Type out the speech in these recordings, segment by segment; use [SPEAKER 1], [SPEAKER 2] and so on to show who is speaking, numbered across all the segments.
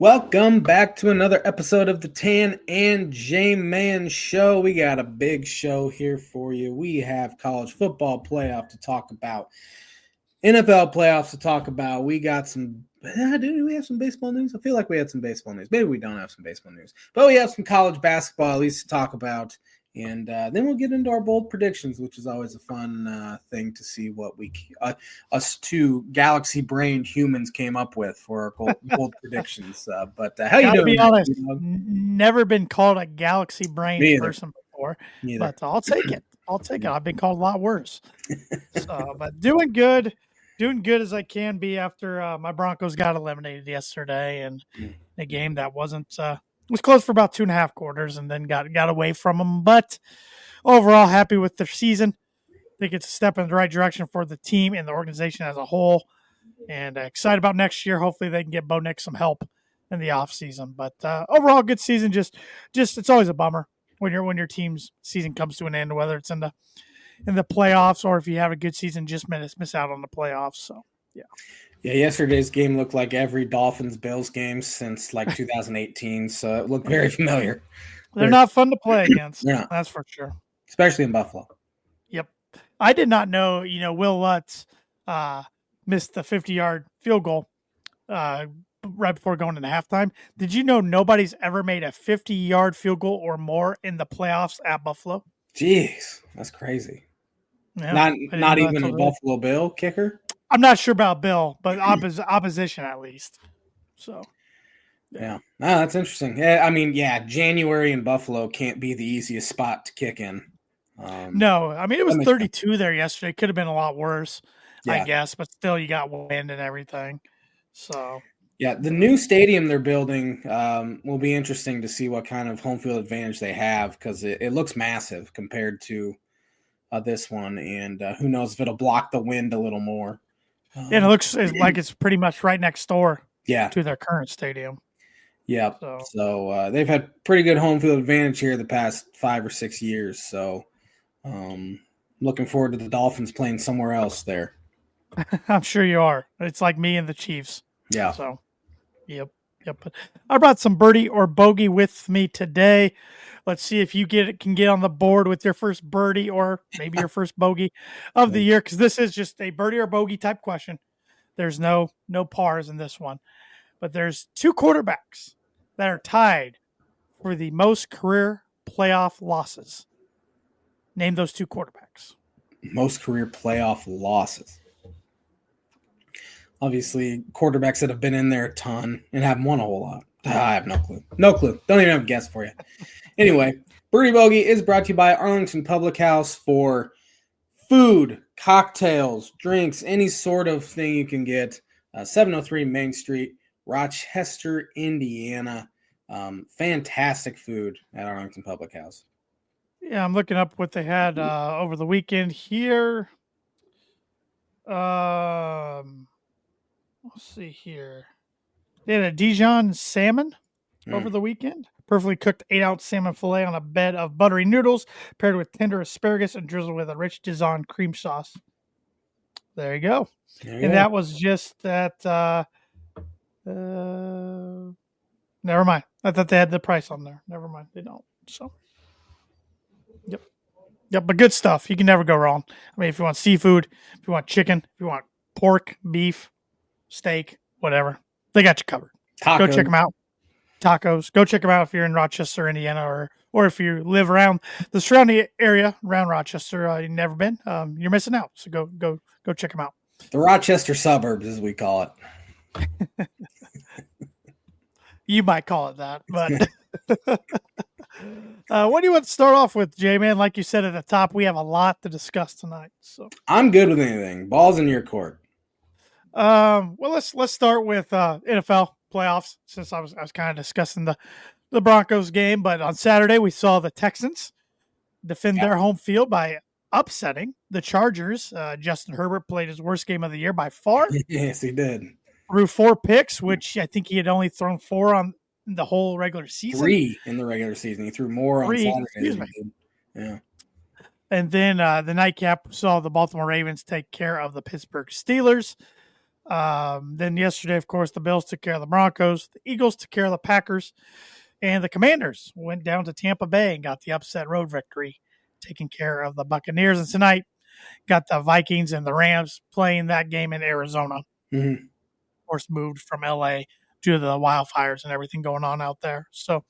[SPEAKER 1] Welcome back to another episode of the Tan and J-Man Show. We got a big show here for you. We have college football playoff to talk about, NFL playoffs to talk about. We got some, do we have some baseball news? I feel like we had some baseball news. Maybe we don't have some baseball news, but we have some college basketball at least to talk about. And then we'll get into our bold predictions, which is always a fun thing to see what us two galaxy-brained humans came up with for our bold predictions. But how you doing?
[SPEAKER 2] Be honest, never been called a galaxy-brained person before, but I'll take it. I've been called a lot worse. But doing good as I can be after my Broncos got eliminated yesterday, and a game that wasn't. Was close for about 2.5 quarters and then got away from them. But overall, happy with their season. I think it's a step in the right direction for the team and the organization as a whole. And excited about next year. Hopefully they can get Bo Nix some help in the offseason. But overall, good season. Just it's always a bummer when your team's season comes to an end, whether it's in the playoffs or if you have a good season, just miss out on the playoffs. So yeah.
[SPEAKER 1] Yeah, yesterday's game looked like every Dolphins-Bills game since like 2018, so it looked very familiar.
[SPEAKER 2] They're not fun to play against. That's for sure.
[SPEAKER 1] Especially in Buffalo.
[SPEAKER 2] Yep. I did not know, Will Lutz missed the 50-yard field goal right before going into halftime. Did you know nobody's ever made a 50-yard field goal or more in the playoffs at Buffalo?
[SPEAKER 1] Jeez, that's crazy.
[SPEAKER 2] Yeah,
[SPEAKER 1] not even a Buffalo Bill kicker?
[SPEAKER 2] I'm not sure about Bill, but opposition at least. So,
[SPEAKER 1] yeah. No, that's interesting. I mean, January in Buffalo can't be the easiest spot to kick in.
[SPEAKER 2] No, I mean, it was 32 there yesterday. Could have been a lot worse, I guess, but still you got wind and everything. So,
[SPEAKER 1] yeah, the new stadium they're building will be interesting to see what kind of home field advantage they have because it looks massive compared to this one. And who knows if it'll block the wind a little more.
[SPEAKER 2] And it looks like it's pretty much right next door to their current stadium.
[SPEAKER 1] Yeah. So they've had pretty good home field advantage here the past 5 or 6 years. So looking forward to the Dolphins playing somewhere else there.
[SPEAKER 2] I'm sure you are. It's like me and the Chiefs.
[SPEAKER 1] Yeah.
[SPEAKER 2] So, yep. But I brought some birdie or bogey with me today. Let's see if you can get on the board with your first birdie or maybe your first bogey of the year, because this is just a birdie or bogey type question. There's no pars in this one. But there's 2 quarterbacks that are tied for the most career playoff losses. Name those 2 quarterbacks.
[SPEAKER 1] Most career playoff losses. Obviously, quarterbacks that have been in there a ton and haven't won a whole lot. I have no clue. No clue. Don't even have a guess for you. Anyway, Birdie Bogey is brought to you by Arlington Public House for food, cocktails, drinks, any sort of thing you can get. 703 Main Street, Rochester, Indiana. Fantastic food at Arlington Public House.
[SPEAKER 2] Yeah, I'm looking up what they had over the weekend here. Let's see here. They had a Dijon salmon over the weekend. Perfectly cooked 8-ounce salmon fillet on a bed of buttery noodles, paired with tender asparagus and drizzled with a rich Dijon cream sauce. There you go. That was just at. Never mind. I thought they had the price on there. Never mind. They don't. So. Yep, but good stuff. You can never go wrong. I mean, if you want seafood, if you want chicken, if you want pork, beef, steak, whatever, they got you covered.
[SPEAKER 1] Tacos.
[SPEAKER 2] Go check them out. Tacos. Go check them out if you're in Rochester, Indiana, or if you live around the surrounding area around Rochester. You've never been. You're missing out. So go check them out.
[SPEAKER 1] The Rochester suburbs, as we call it.
[SPEAKER 2] You might call it that, but. What do you want to start off with, J-Man? Like you said at the top, we have a lot to discuss tonight. So
[SPEAKER 1] I'm good with anything. Ball's in your court.
[SPEAKER 2] Well, let's start with NFL playoffs, since I was kind of discussing the Broncos game. But on Saturday, we saw the Texans defend their home field by upsetting the Chargers. Justin Herbert played his worst game of the year by far.
[SPEAKER 1] Yes, he did.
[SPEAKER 2] Threw 4 picks, which I think he had only thrown 4 on the whole regular season.
[SPEAKER 1] 3 in the regular season. He threw more on Saturday.
[SPEAKER 2] Excuse me.
[SPEAKER 1] Yeah.
[SPEAKER 2] And then the nightcap saw the Baltimore Ravens take care of the Pittsburgh Steelers. Then yesterday, of course, the Bills took care of the Broncos. The Eagles took care of the Packers. And the Commanders went down to Tampa Bay and got the upset road victory, taking care of the Buccaneers. And tonight, got the Vikings and the Rams playing that game in Arizona.
[SPEAKER 1] Mm-hmm.
[SPEAKER 2] Of course, moved from LA due to the wildfires and everything going on out there. So,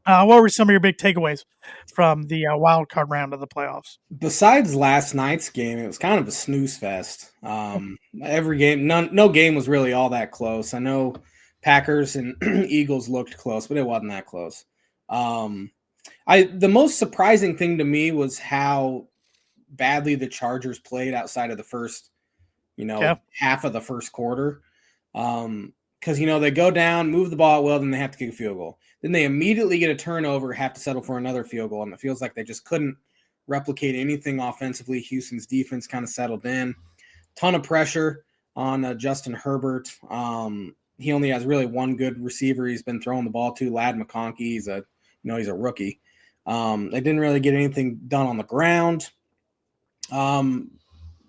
[SPEAKER 2] what were some of your big takeaways from the wild card round of the playoffs?
[SPEAKER 1] Besides last night's game, it was kind of a snooze fest. Every game, no game was really all that close. I know Packers and Eagles looked close, but it wasn't that close. The most surprising thing to me was how badly the Chargers played outside of the first, half of the first quarter. Because they go down, move the ball well, then they have to kick a field goal. Then they immediately get a turnover, have to settle for another field goal, and it feels like they just couldn't replicate anything offensively. Houston's defense kind of settled in. Ton of pressure on Justin Herbert. He only has really one good receiver he's been throwing the ball to, Ladd McConkey. He's a rookie. They didn't really get anything done on the ground. And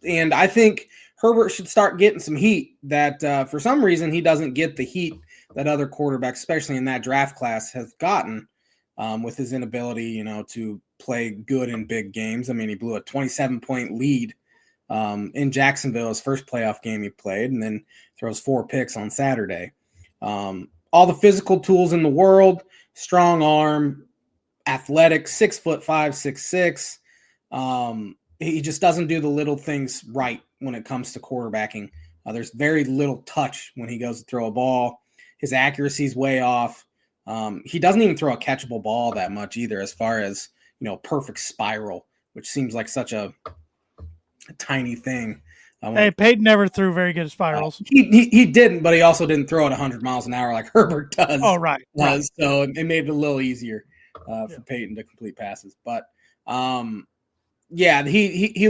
[SPEAKER 1] I think Herbert should start getting some heat that for some reason he doesn't get the heat that other quarterbacks, especially in that draft class, have gotten with his inability, to play good in big games. I mean, he blew a 27-point lead in Jacksonville, his first playoff game he played, and then throws 4 picks on Saturday. All the physical tools in the world, strong arm, athletic, 6'5", 6'6". He just doesn't do the little things right when it comes to quarterbacking. There's very little touch when he goes to throw a ball. His accuracy's way off. He doesn't even throw a catchable ball that much either, as far as, perfect spiral, which seems like such a tiny thing.
[SPEAKER 2] Hey, Peyton never threw very good spirals.
[SPEAKER 1] He didn't, but he also didn't throw it 100 miles an hour like Herbert does.
[SPEAKER 2] Oh, right.
[SPEAKER 1] So it made it a little easier for Peyton to complete passes. But, he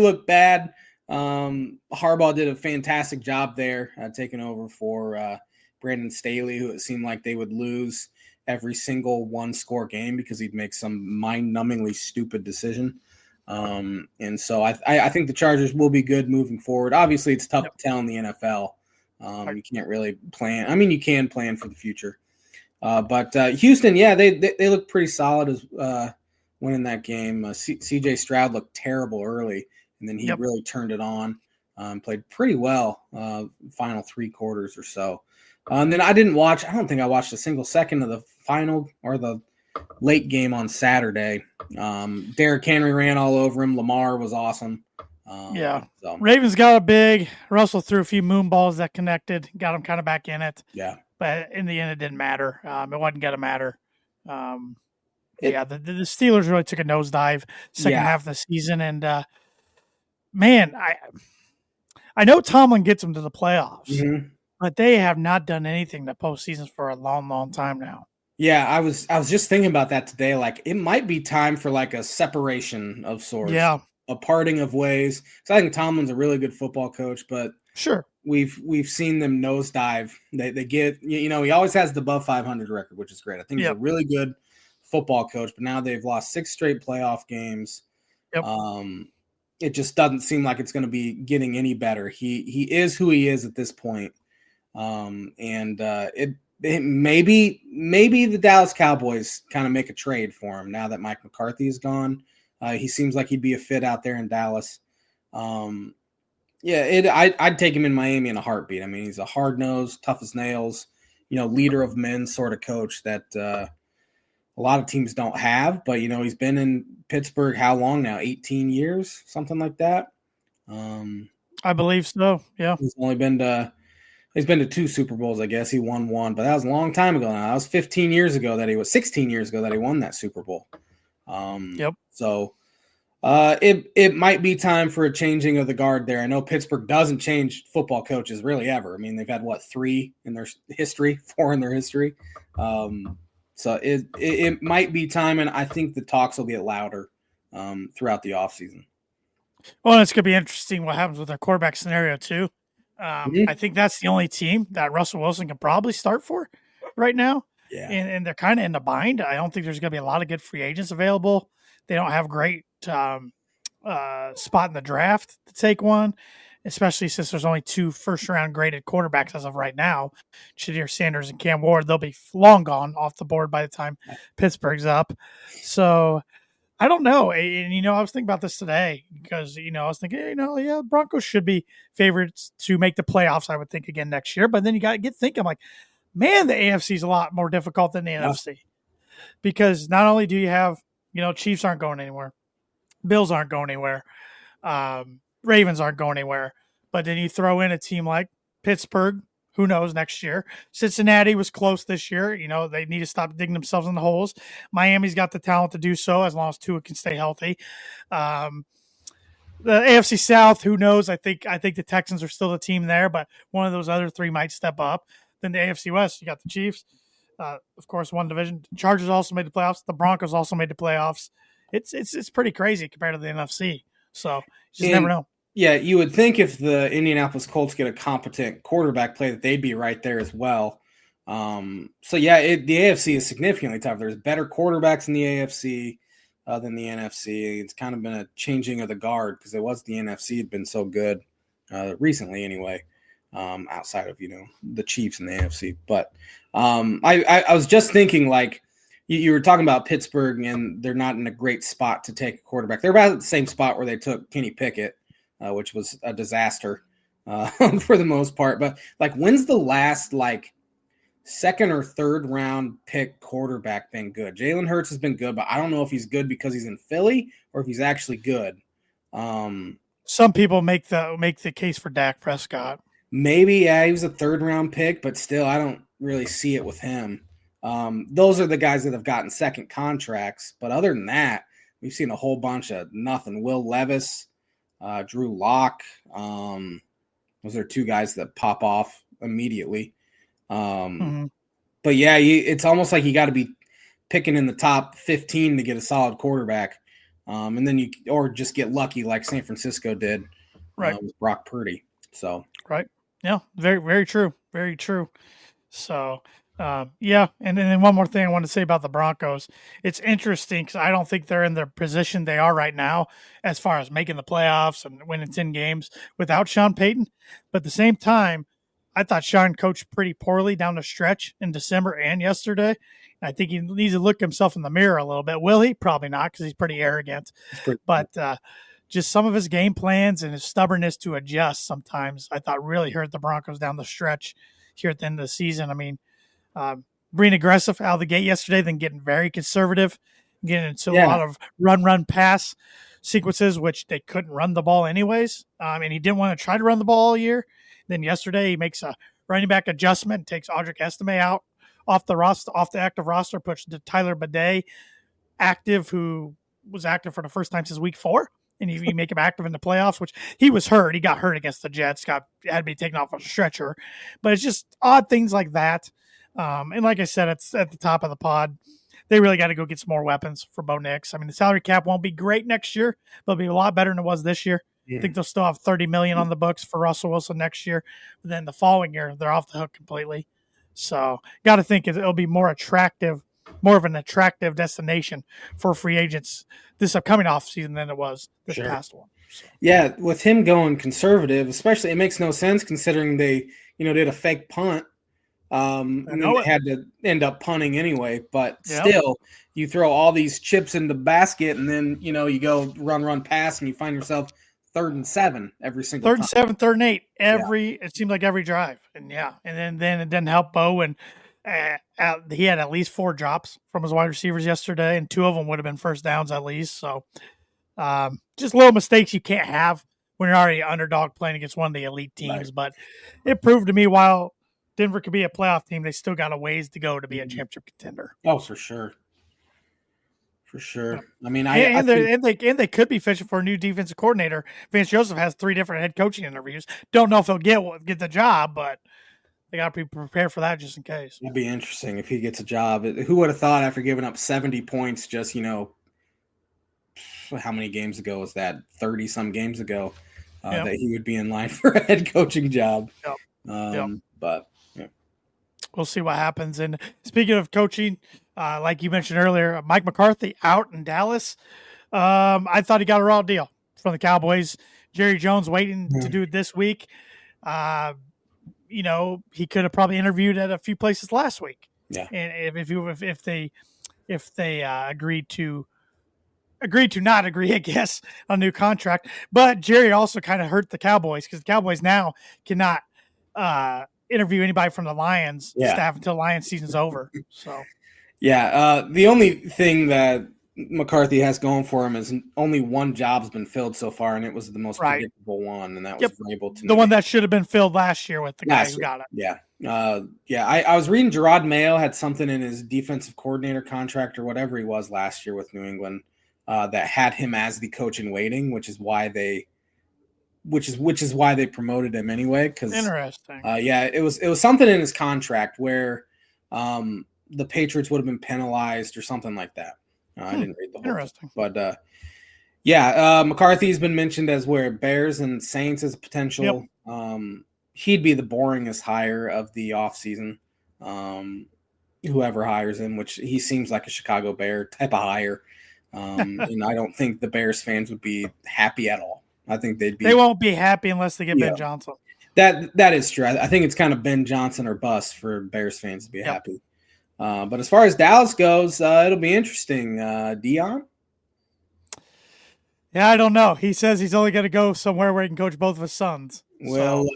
[SPEAKER 1] looked bad. Harbaugh did a fantastic job there, taking over for Brandon Staley, who it seemed like they would lose every single one-score game because he'd make some mind-numbingly stupid decision. And so I think the Chargers will be good moving forward. Obviously, it's tough to tell in the NFL. You can't really plan. I mean, you can plan for the future. But Houston, they look pretty solid as winning that game. CJ Stroud looked terrible early, and then he really turned it on. Played pretty well final 3 quarters or so. And then I don't think I watched a single second of the final or the late game on Saturday. Derrick Henry ran all over him. Lamar was awesome.
[SPEAKER 2] So. Ravens got a big. Russell threw a few moon balls that connected, got him kind of back in it.
[SPEAKER 1] Yeah.
[SPEAKER 2] But in the end, it didn't matter. It wasn't going to matter. The Steelers really took a nosedive second half of the season. And, man, I know Tomlin gets them to the playoffs, but they have not done anything to postseasons for a long, long time now.
[SPEAKER 1] Yeah, I was just thinking about that today. Like, it might be time for like a separation of sorts.
[SPEAKER 2] Yeah.
[SPEAKER 1] A parting of ways. So I think Tomlin's a really good football coach, but
[SPEAKER 2] sure,
[SPEAKER 1] we've seen them nosedive. They get, he always has the above 500 record, which is great. I think he's a really good football coach, but now they've lost 6 straight playoff games.
[SPEAKER 2] Yep.
[SPEAKER 1] It just doesn't seem like it's going to be getting any better. He is who he is at this point. It maybe the Dallas Cowboys kind of make a trade for him now that Mike McCarthy is gone. He seems like he'd be a fit out there in Dallas. I'd take him in Miami in a heartbeat. I mean, he's a hard-nosed, tough as nails, leader of men sort of coach that a lot of teams don't have. But, he's been in Pittsburgh how long now? 18 years, something like that.
[SPEAKER 2] I believe so, yeah.
[SPEAKER 1] He's been to 2 Super Bowls, I guess. He won 1, but that was a long time ago now. That was 16 years ago that he won that Super Bowl. So it might be time for a changing of the guard there. I know Pittsburgh doesn't change football coaches really ever. I mean, they've had 3 in their history, 4 in their history. So it might be time, and I think the talks will get louder throughout the offseason.
[SPEAKER 2] Well, it's going to be interesting what happens with their quarterback scenario too. I think that's the only team that Russell Wilson can probably start for right now.
[SPEAKER 1] Yeah.
[SPEAKER 2] And they're kind of in the bind. I don't think there's going to be a lot of good free agents available. They don't have great spot in the draft to take one. especially since there's only 2 first-round graded quarterbacks as of right now, Shadir Sanders and Cam Ward. They'll be long gone off the board by the time Pittsburgh's up. So I don't know. And, I was thinking about this today because, I was thinking, Broncos should be favorites to make the playoffs, I would think, again next year. But then you got to get thinking, like, man, the AFC is a lot more difficult than the NFC. Because not only do you have, Chiefs aren't going anywhere, Bills aren't going anywhere, Ravens aren't going anywhere, but then you throw in a team like Pittsburgh, who knows next year. Cincinnati was close this year. They need to stop digging themselves in the holes. Miami's got the talent to do so as long as Tua can stay healthy. The AFC South, who knows? I think the Texans are still the team there, but one of those other 3 might step up. Then the AFC West, you got the Chiefs. Of course, one division. The Chargers also made the playoffs. The Broncos also made the playoffs. It's pretty crazy compared to the NFC. So you just never know.
[SPEAKER 1] Yeah, you would think if the Indianapolis Colts get a competent quarterback play that they'd be right there as well. The AFC is significantly tough. There's better quarterbacks in the AFC than the NFC. It's kind of been a changing of the guard because it was the NFC had been so good recently anyway. Outside of the Chiefs and the AFC, but I was just thinking, like you were talking about Pittsburgh, and they're not in a great spot to take a quarterback. They're about at the same spot where they took Kenny Pickett, which was a disaster for the most part. But like, when's the last second or third round pick quarterback been good? Jalen Hurts has been good, but I don't know if he's good because he's in Philly or if he's actually good.
[SPEAKER 2] Some people make the case for Dak Prescott.
[SPEAKER 1] Maybe, yeah, he was a third-round pick, but still, I don't really see it with him. Those are the guys that have gotten second contracts, but other than that, we've seen a whole bunch of nothing. Will Levis, Drew Lock, those are 2 guys that pop off immediately. But yeah, it's almost like you got to be picking in the top 15 to get a solid quarterback, and then or just get lucky like San Francisco did,
[SPEAKER 2] right,
[SPEAKER 1] with Brock Purdy. So
[SPEAKER 2] right. Yeah, very, very true. Very true. So, and then one more thing I want to say about the Broncos. It's interesting because I don't think they're in the position they are right now as far as making the playoffs and winning 10 games without Sean Payton. But at the same time, I thought Sean coached pretty poorly down the stretch in December and yesterday. I think he needs to look himself in the mirror a little bit. Will he? Probably not because he's pretty arrogant. Just some of his game plans and his stubbornness to adjust sometimes, I thought really hurt the Broncos down the stretch here at the end of the season. I mean, being aggressive out of the gate yesterday, then getting very conservative, getting into a lot of run, pass sequences, which they couldn't run the ball anyways. And he didn't want to try to run the ball all year. Then yesterday he makes a running back adjustment, takes Audric Estime out off the active roster, puts Tyler Bidet active, who was active for the first time since week 4. And you make him active in the playoffs, which he was hurt. He got hurt against the Jets, had to be taken off a stretcher. But it's just odd things like that. And like I said, it's at the top of the pod. They really got to go get some more weapons for Bo Nix. I mean, the salary cap won't be great next year, but it'll be a lot better than it was this year. I think they'll still have $30 million on the books for Russell Wilson next year. But then the following year, they're off the hook completely. So got to think it'll be more of an attractive destination for free agents this upcoming offseason than it was this past one. So.
[SPEAKER 1] Yeah, with him going conservative, especially, it makes no sense considering they, did a fake punt. And then they had to end up punting anyway. But still, you throw all these chips in the basket, and then you go run, pass, and you find yourself 3rd and 7 every single time.
[SPEAKER 2] 3rd and 7, 3rd and 8 it seemed like every drive, and then it didn't help Bo and. He had at least 4 drops from his wide receivers yesterday, and 2 of them would have been first downs at least. So just little mistakes you can't have when you're already an underdog playing against one of the elite teams. Right. But it proved to me while Denver could be a playoff team, they still got a ways to go to be a championship contender.
[SPEAKER 1] Oh, for sure. For sure. Yeah. I mean,
[SPEAKER 2] they could be fishing for a new defensive coordinator. Vance Joseph has 3 different head coaching interviews. Don't know if he'll get the job, but they got to be prepared for that just in case.
[SPEAKER 1] It'd be interesting if he gets a job. Who would have thought after giving up 70 points just, how many games ago was that? 30-some games ago that he would be in line for a head coaching job. But, yeah.
[SPEAKER 2] We'll see what happens. And speaking of coaching, like you mentioned earlier, Mike McCarthy out in Dallas. I thought he got a raw deal. from the Cowboys. Jerry Jones waiting to do it this week. He could have probably interviewed at a few places last week.
[SPEAKER 1] Yeah.
[SPEAKER 2] And if they agreed to not agree, I guess, on a new contract. But Jerry also kind of hurt the Cowboys because the Cowboys now cannot interview anybody from the Lions staff until Lions season's over. So,
[SPEAKER 1] the only thing that McCarthy has going for him is only one job's been filled so far, and it was the most predictable one, and that was Vrabel to
[SPEAKER 2] the one that should have been filled last year with the guy who got it.
[SPEAKER 1] Yeah. I was reading Gerard Mayo had something in his defensive coordinator contract or whatever he was last year with New England that had him as the coach in waiting, which is why they promoted him anyway. Because
[SPEAKER 2] interesting.
[SPEAKER 1] It was something in his contract where the Patriots would have been penalized or something like that. I didn't read the whole
[SPEAKER 2] interesting
[SPEAKER 1] thing. But McCarthy's been mentioned as where Bears and Saints as a potential. He'd be the boringest hire of the offseason. Whoever hires him, which he seems like a Chicago Bear type of hire. And I don't think the Bears fans would be happy at all. I think they
[SPEAKER 2] won't be happy unless they get Ben Johnson.
[SPEAKER 1] That is true. I think it's kind of Ben Johnson or bust for Bears fans to be happy. But as far as Dallas goes, it'll be interesting. Dion?
[SPEAKER 2] Yeah, I don't know. He says he's only going to go somewhere where he can coach both of his sons.
[SPEAKER 1] Well,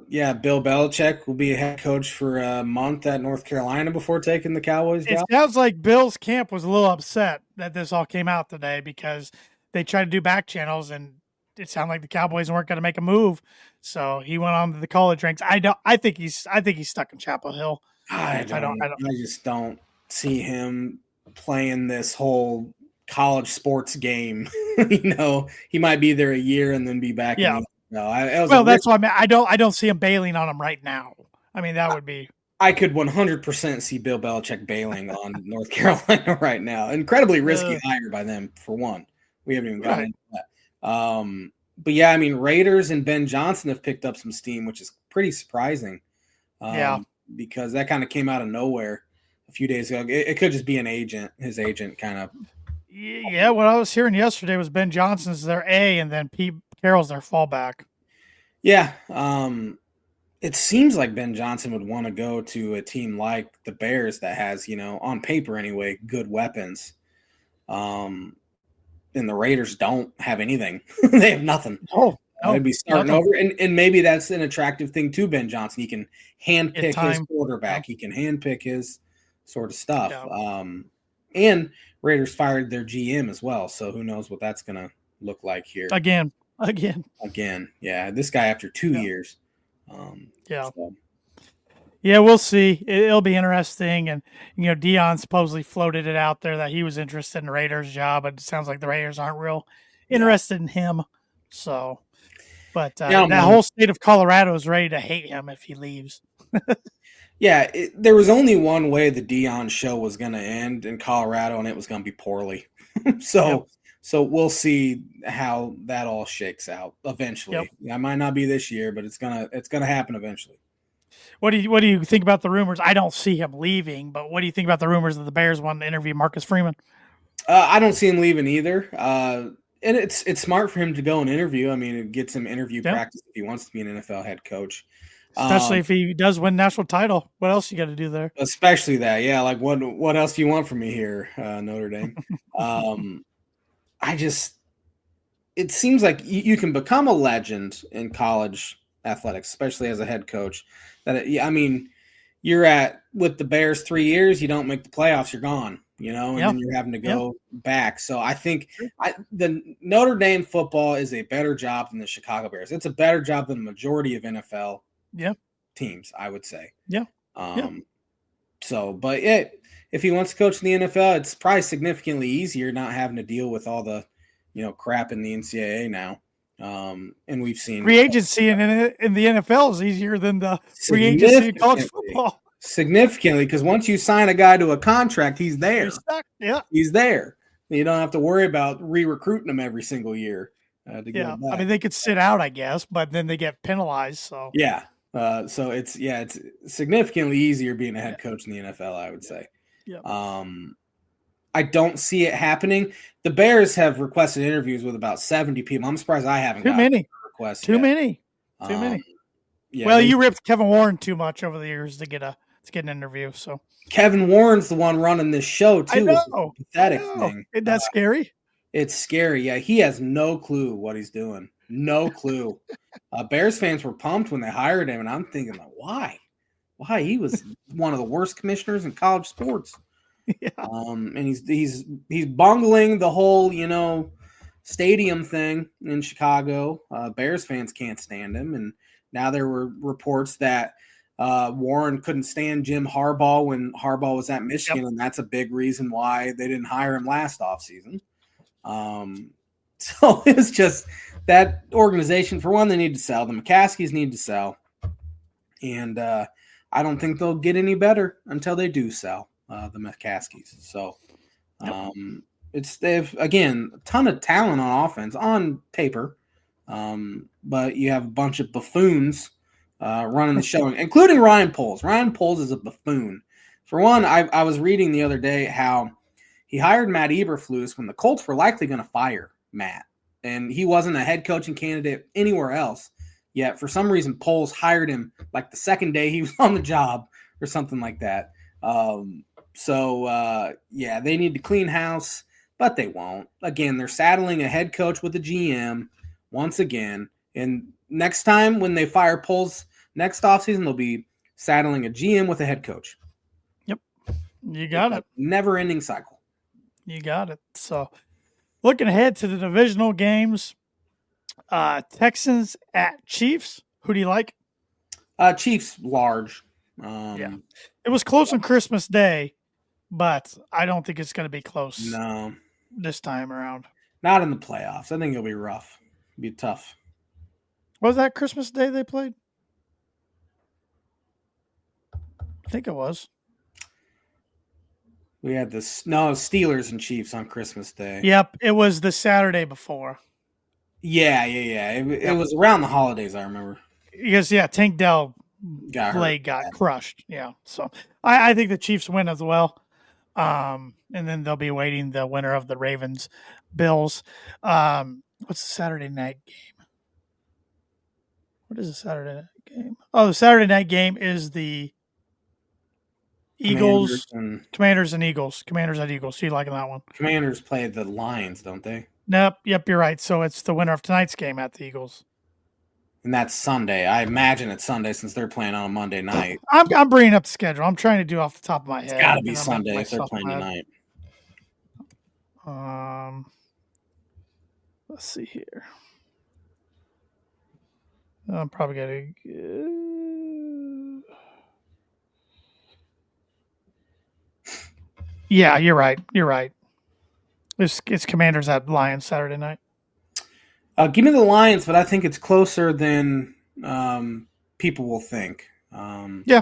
[SPEAKER 1] Bill Belichick will be a head coach for a month at North Carolina before taking the Cowboys job.
[SPEAKER 2] It sounds like Bill's camp was a little upset that this all came out today because they tried to do back channels and it sounded like the Cowboys weren't going to make a move. So he went on to the college ranks. I think he's stuck in Chapel Hill.
[SPEAKER 1] I just don't see him playing this whole college sports game. He might be there a year and then be back.
[SPEAKER 2] Yeah. That's why I don't see him bailing on him right now. I mean, that would be.
[SPEAKER 1] I could 100% see Bill Belichick bailing on North Carolina right now. Incredibly risky hire by them, for one. We haven't even gotten into that. But yeah, I mean, Raiders and Ben Johnson have picked up some steam, which is pretty surprising. Because that kind of came out of nowhere a few days ago. It could just be his agent kind of.
[SPEAKER 2] Yeah, what I was hearing yesterday was Ben Johnson's their A and then Pete Carroll's their fallback. Yeah.
[SPEAKER 1] It seems like Ben Johnson would want to go to a team like the Bears that has, on paper anyway, good weapons. And the Raiders don't have anything. They have nothing. They'd be starting over. And maybe that's an attractive thing to Ben Johnson. He can handpick his quarterback. He can handpick his sort of stuff. And Raiders fired their GM as well. So who knows what that's going to look like here.
[SPEAKER 2] Again.
[SPEAKER 1] Yeah. This guy after 2 years.
[SPEAKER 2] Yeah, we'll see. It'll be interesting. And, Dion supposedly floated it out there that he was interested in the Raiders job, but it sounds like the Raiders aren't real interested in him. So, but that whole state of Colorado is ready to hate him if he leaves.
[SPEAKER 1] There was only one way the Dion show was going to end in Colorado, and it was going to be poorly. So we'll see how that all shakes out eventually. It might not be this year, but it's gonna happen eventually.
[SPEAKER 2] What do you think about the rumors? I don't see him leaving, but what do you think about the rumors that the Bears want to interview Marcus Freeman?
[SPEAKER 1] I don't see him leaving either. And it's smart for him to go and interview. I mean, it gets him interview practice if he wants to be an NFL head coach.
[SPEAKER 2] Especially if he does win national title. What else you got to do there?
[SPEAKER 1] Especially that. Yeah, like what else do you want from me here, Notre Dame? It seems like you can become a legend in college athletics, especially as a head coach. You're with the Bears 3 years, you don't make the playoffs, you're gone, and then you're having to go back. So I think the Notre Dame football is a better job than the Chicago Bears. It's a better job than the majority of NFL teams, I would say. But if he wants to coach in the NFL, it's probably significantly easier not having to deal with all the, crap in the NCAA now. And we've seen
[SPEAKER 2] free agency in the NFL is easier than the free agency in college football.
[SPEAKER 1] Significantly, because once you sign a guy to a contract, he's there. He's there. You don't have to worry about re-recruiting him every single year. To get him back.
[SPEAKER 2] I mean, they could sit out, I guess, but then they get penalized. So
[SPEAKER 1] so it's significantly easier being a head coach in the NFL, I would say. I don't see it happening. The Bears have requested interviews with about 70 people. I'm surprised I haven't gotten a request
[SPEAKER 2] Too
[SPEAKER 1] yet.
[SPEAKER 2] many. Too many.
[SPEAKER 1] Yeah,
[SPEAKER 2] well, you ripped Kevin Warren too much over the years to get an interview. So
[SPEAKER 1] Kevin Warren's the one running this show too.
[SPEAKER 2] I know.
[SPEAKER 1] Pathetic thing.
[SPEAKER 2] Isn't that scary?
[SPEAKER 1] It's scary. Yeah, he has no clue what he's doing. No clue. Bears fans were pumped when they hired him, and I'm thinking, like, why? Why? He was one of the worst commissioners in college sports.
[SPEAKER 2] Yeah.
[SPEAKER 1] And he's bungling the whole, stadium thing in Chicago. Bears fans can't stand him, and now there were reports that Warren couldn't stand Jim Harbaugh when Harbaugh was at Michigan, and that's a big reason why they didn't hire him last offseason. So it's just that organization, for one, they need to sell. The McCaskies need to sell. And I don't think they'll get any better until they do sell the McCaskies. So they've, again, a ton of talent on offense on paper. But you have a bunch of buffoons running the show, including Ryan Poles. Ryan Poles is a buffoon. For one, I was reading the other day how he hired Matt Eberflus when the Colts were likely going to fire Matt. And he wasn't a head coaching candidate anywhere else. Yet, for some reason, Poles hired him like the second day he was on the job or something like that. They need to clean house, but they won't. Again, they're saddling a head coach with a GM once again. And next time when they fire Poles next offseason, they'll be saddling a GM with a head coach.
[SPEAKER 2] Yep. You got it.
[SPEAKER 1] Never-ending cycle.
[SPEAKER 2] You got it. So, looking ahead to the divisional games, Texans at Chiefs. Who do you like?
[SPEAKER 1] Chiefs large.
[SPEAKER 2] Yeah. It was close on Christmas Day, but I don't think it's going to be close.
[SPEAKER 1] No.
[SPEAKER 2] This time around.
[SPEAKER 1] Not in the playoffs. I think it'll be rough. It'll be tough.
[SPEAKER 2] Was that Christmas Day they played? I think it was.
[SPEAKER 1] We had Steelers and Chiefs on Christmas Day.
[SPEAKER 2] Yep, it was the Saturday before.
[SPEAKER 1] Yeah. It was around the holidays, I remember.
[SPEAKER 2] Because, Tank Dell got crushed. Yeah, so I think the Chiefs win as well. And then they'll be waiting the winner of the Ravens-Bills. What's the Saturday night game? What is the Saturday night game? Oh, the Saturday night game is the Commanders and Eagles. Commanders at Eagles. So you liking that one?
[SPEAKER 1] Commanders play the Lions, don't they?
[SPEAKER 2] Nope. Yep, you're right. So it's the winner of tonight's game at the Eagles.
[SPEAKER 1] And that's Sunday. I imagine it's Sunday since they're playing on a Monday night.
[SPEAKER 2] I'm bringing up the schedule. I'm trying to do off the top of my head.
[SPEAKER 1] It's got to be Sunday if they're playing tonight.
[SPEAKER 2] Let's see here. I'm probably going to... Yeah, you're right. It's Commanders at Lions Saturday night.
[SPEAKER 1] Give me the Lions, but I think it's closer than people will think.
[SPEAKER 2] Yeah,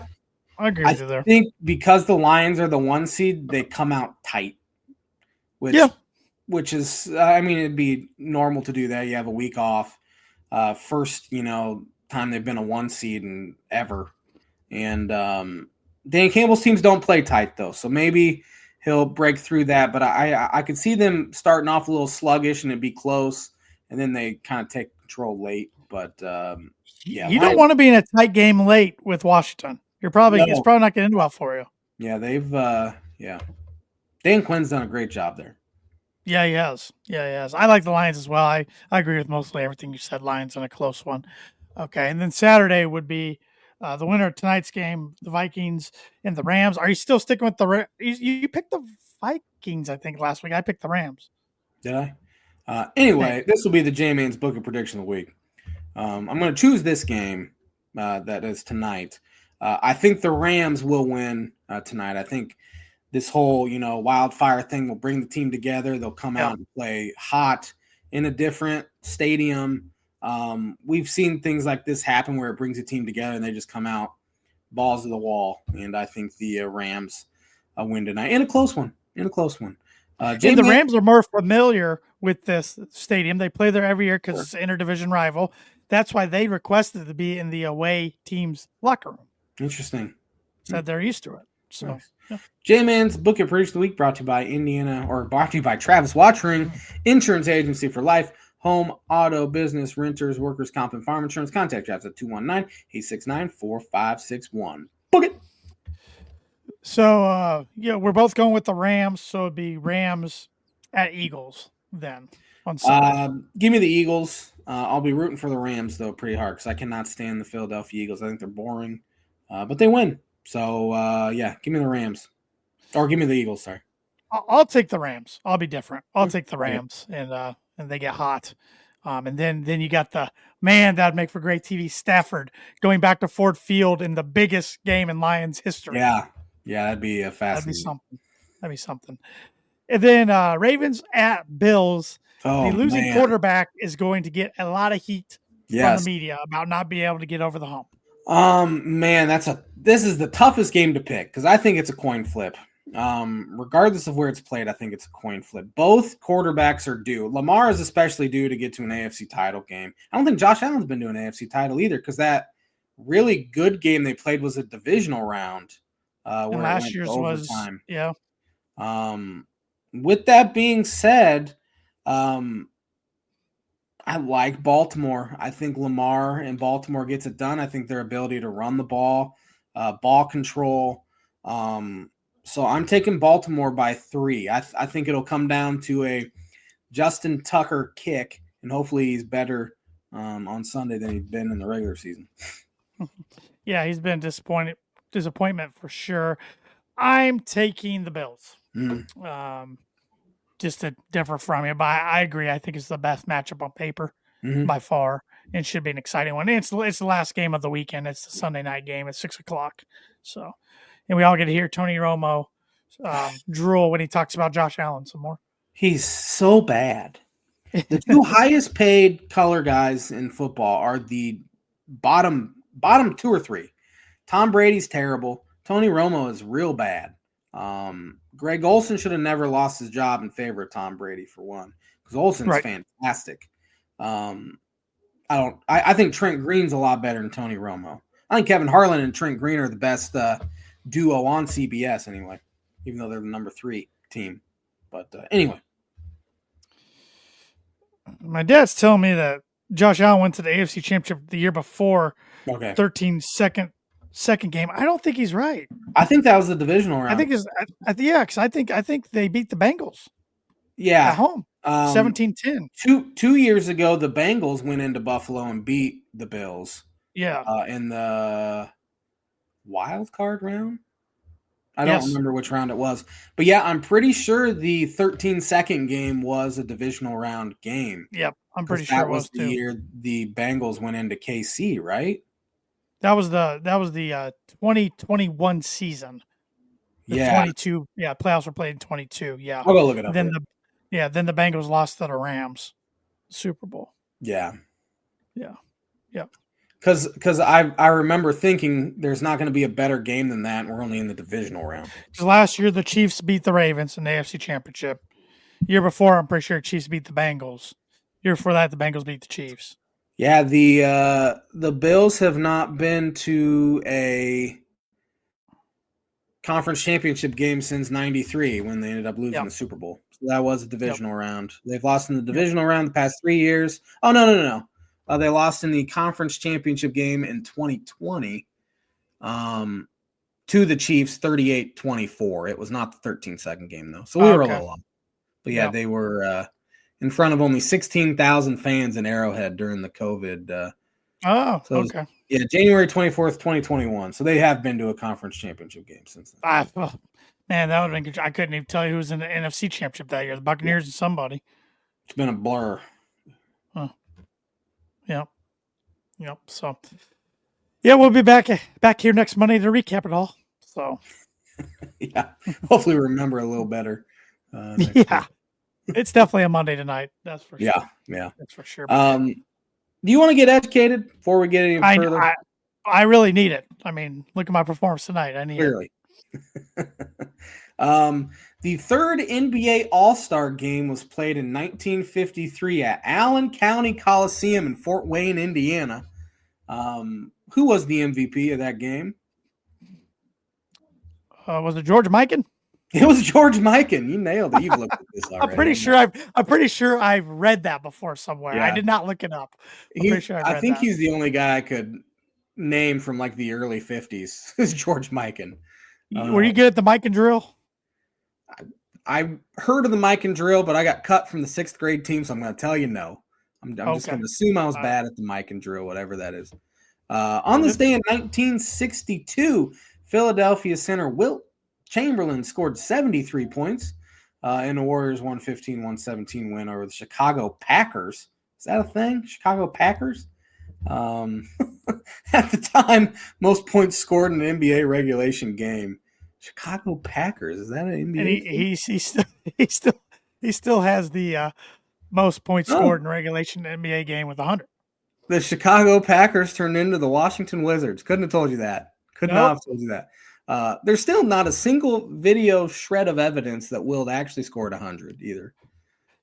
[SPEAKER 2] I agree with you there.
[SPEAKER 1] I think because the Lions are the 1 seed, they come out tight. Which is, it'd be normal to do that. You have a week off. First, time they've been a 1 seed in ever. And Dan Campbell's teams don't play tight, though. So maybe he'll break through that. But I could see them starting off a little sluggish and it'd be close. And then they kind of take control late. But,
[SPEAKER 2] you don't want to be in a tight game late with Washington. It's probably not going to end well for you.
[SPEAKER 1] Yeah, they've Dan Quinn's done a great job there.
[SPEAKER 2] Yeah, he has. I like the Lions as well. I agree with mostly everything you said. Lions in a close one. Okay, and then Saturday would be the winner of tonight's game, the Vikings and the Rams. Are you still sticking with the you picked the Vikings, I think, last week. I picked the Rams.
[SPEAKER 1] Did I? Anyway, this will be the J-Man's Book of Prediction of the Week. I'm going to choose this game that is tonight. I think the Rams will win tonight. I think this whole, wildfire thing will bring the team together. They'll come out and play hot in a different stadium. We've seen things like this happen where it brings a team together and they just come out balls to the wall. And I think the Rams win tonight in a close one.
[SPEAKER 2] The Rams are more familiar with this stadium. They play there every year because it's an interdivision rival. That's why they requested to be in the away team's locker room.
[SPEAKER 1] Interesting.
[SPEAKER 2] Said they're used to it. So,
[SPEAKER 1] nice.
[SPEAKER 2] yeah.
[SPEAKER 1] J-Man's Book It Producer of the Week brought to you by Travis Watchering, Insurance Agency for Life, Home, Auto, Business, Renters, Workers' Comp, and Farm Insurance. Contact Travis at 219-869-4561. Book it!
[SPEAKER 2] So, we're both going with the Rams, so it'd be Rams at Eagles then on Sunday.
[SPEAKER 1] Give me the Eagles. I'll be rooting for the Rams, though, pretty hard because I cannot stand the Philadelphia Eagles. I think they're boring, but they win. So, give me the Rams. Or give me the Eagles, sorry.
[SPEAKER 2] I'll take the Rams. I'll be different. I'll take the Rams, and they get hot. And then you got the man that'd make for great TV, Stafford, going back to Ford Field in the biggest game in Lions history.
[SPEAKER 1] Yeah, that'd be fascinating.
[SPEAKER 2] That'd be something. And then Ravens at Bills. The losing quarterback is going to get a lot of heat from the media about not being able to get over the hump.
[SPEAKER 1] Man, this is the toughest game to pick because I think it's a coin flip. Regardless of where it's played, I think it's a coin flip. Both quarterbacks are due. Lamar is especially due to get to an AFC title game. I don't think Josh Allen's been to an AFC title either because that really good game they played was a divisional round. Where
[SPEAKER 2] last year's was
[SPEAKER 1] overtime.
[SPEAKER 2] Yeah.
[SPEAKER 1] With that being said, I like Baltimore. I think Lamar and Baltimore gets it done. I think their ability to run the ball, ball control. So I'm taking Baltimore by 3. I think it'll come down to a Justin Tucker kick, and hopefully he's better on Sunday than he's been in the regular season.
[SPEAKER 2] Yeah, he's been disappointment for sure. I'm taking the Bills. Just to differ from you, but I agree. I think it's the best matchup on paper by far. It should be an exciting one. It's the last game of the weekend. It's the Sunday night game at 6:00. So, and we all get to hear Tony Romo drool when he talks about Josh Allen some more.
[SPEAKER 1] He's so bad. The 2 highest paid color guys in football are the bottom 2 or 3. Tom Brady's terrible. Tony Romo is real bad. Greg Olsen should have never lost his job in favor of Tom Brady for one, because Olsen's fantastic. I think Trent Green's a lot better than Tony Romo. I think Kevin Harlan and Trent Green are the best duo on CBS anyway, even though they're the number 3 team. But anyway.
[SPEAKER 2] My dad's telling me that Josh Allen went to the AFC Championship the year before. 13 second game. I don't think he's right.
[SPEAKER 1] I think that was the divisional round.
[SPEAKER 2] I think because I think they beat the Bengals.
[SPEAKER 1] Yeah,
[SPEAKER 2] at home, 17-10.
[SPEAKER 1] 2 years ago, the Bengals went into Buffalo and beat the Bills.
[SPEAKER 2] Yeah,
[SPEAKER 1] in the wild card round. I don't remember which round it was, but yeah, I'm pretty sure the 13-second game was a divisional round game.
[SPEAKER 2] Yep, I'm pretty sure
[SPEAKER 1] that was the year the Bengals went into KC, right?
[SPEAKER 2] That was the 2021 season. The 22, playoffs were played in 22. Yeah,
[SPEAKER 1] I'll go look it up.
[SPEAKER 2] Then the Bengals lost to the Rams, Super Bowl.
[SPEAKER 1] Yeah.
[SPEAKER 2] Yeah.
[SPEAKER 1] Because I remember thinking there's not going to be a better game than that, and we're only in the divisional round.
[SPEAKER 2] Because last year the Chiefs beat the Ravens in the AFC Championship. Year before, I'm pretty sure Chiefs beat the Bengals. Year before that, the Bengals beat the Chiefs.
[SPEAKER 1] Yeah, the Bills have not been to a conference championship game since '93 when they ended up losing the Super Bowl. So that was a divisional round. They've lost in the divisional round the past 3 years. Oh, no. They lost in the conference championship game in 2020 to the Chiefs 38-24. It was not the 13-second game, though. So we were a little off. But, they were in front of only 16,000 fans in Arrowhead during the COVID. January 24th, 2021. So they have been to a conference championship game since then.
[SPEAKER 2] Man, that would have been good. I couldn't even tell you who was in the NFC championship that year. The Buccaneers and somebody.
[SPEAKER 1] It's been a blur.
[SPEAKER 2] Huh. Yep. So, we'll be back here next Monday to recap it all. So,
[SPEAKER 1] hopefully remember a little better.
[SPEAKER 2] Week. It's definitely a Monday tonight. That's for sure.
[SPEAKER 1] Yeah.
[SPEAKER 2] That's for sure.
[SPEAKER 1] Do you want to get educated before we get any further?
[SPEAKER 2] I really need it. I mean, look at my performance tonight. I need
[SPEAKER 1] it. The third NBA All-Star game was played in 1953 at Allen County Coliseum in Fort Wayne, Indiana. Who was the MVP of that game?
[SPEAKER 2] Was it George Mikan?
[SPEAKER 1] It was George Mikan. You nailed it. You've looked at this already.
[SPEAKER 2] I'm pretty sure I've read that before somewhere. Yeah. I did not look it up.
[SPEAKER 1] I think he's the only guy I could name from like the early 50s. Is George Mikan.
[SPEAKER 2] Were you good at the Mikan drill?
[SPEAKER 1] I heard of the Mikan drill, but I got cut from the 6th grade team, so I'm going to tell you no. I'm just going to assume I was bad at the Mikan drill, whatever that is. On this day in 1962, Philadelphia center Wilt Chamberlain scored 73 points in the Warriors 115-117 win over the Chicago Packers. Is that a thing? Chicago Packers? At the time, most points scored in an NBA regulation game. Chicago Packers, is that an NBA?
[SPEAKER 2] And he still has the most points scored in regulation NBA game with 100.
[SPEAKER 1] The Chicago Packers turned into the Washington Wizards. Couldn't have told you that. Could not have told you that. There's still not a single video shred of evidence that Wilt actually scored 100 either.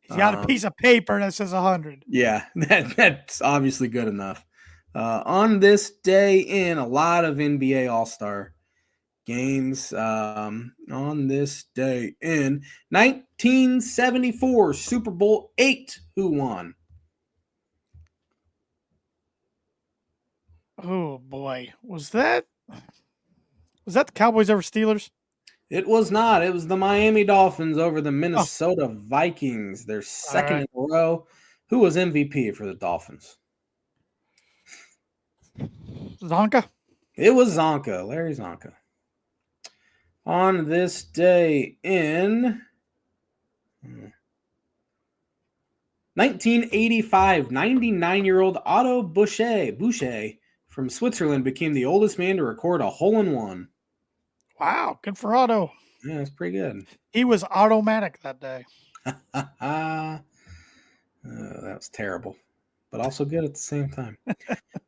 [SPEAKER 2] He's got a piece of paper that says 100.
[SPEAKER 1] Yeah, that's obviously good enough. On this day in a lot of NBA All-Star games, on this day in 1974 Super Bowl 8, who won?
[SPEAKER 2] Oh boy, was that the Cowboys over Steelers?
[SPEAKER 1] It was not. It was the Miami Dolphins over the Minnesota Vikings. Their second in a row. Who was MVP for the Dolphins?
[SPEAKER 2] Zonka?
[SPEAKER 1] It was Zonka, Larry Zonka. On this day in 1985, 99-year-old Otto Boucher from Switzerland became the oldest man to record a hole-in-one.
[SPEAKER 2] Wow, good for Otto.
[SPEAKER 1] Yeah, that's pretty good.
[SPEAKER 2] He was automatic that day.
[SPEAKER 1] That was terrible, but also good at the same time.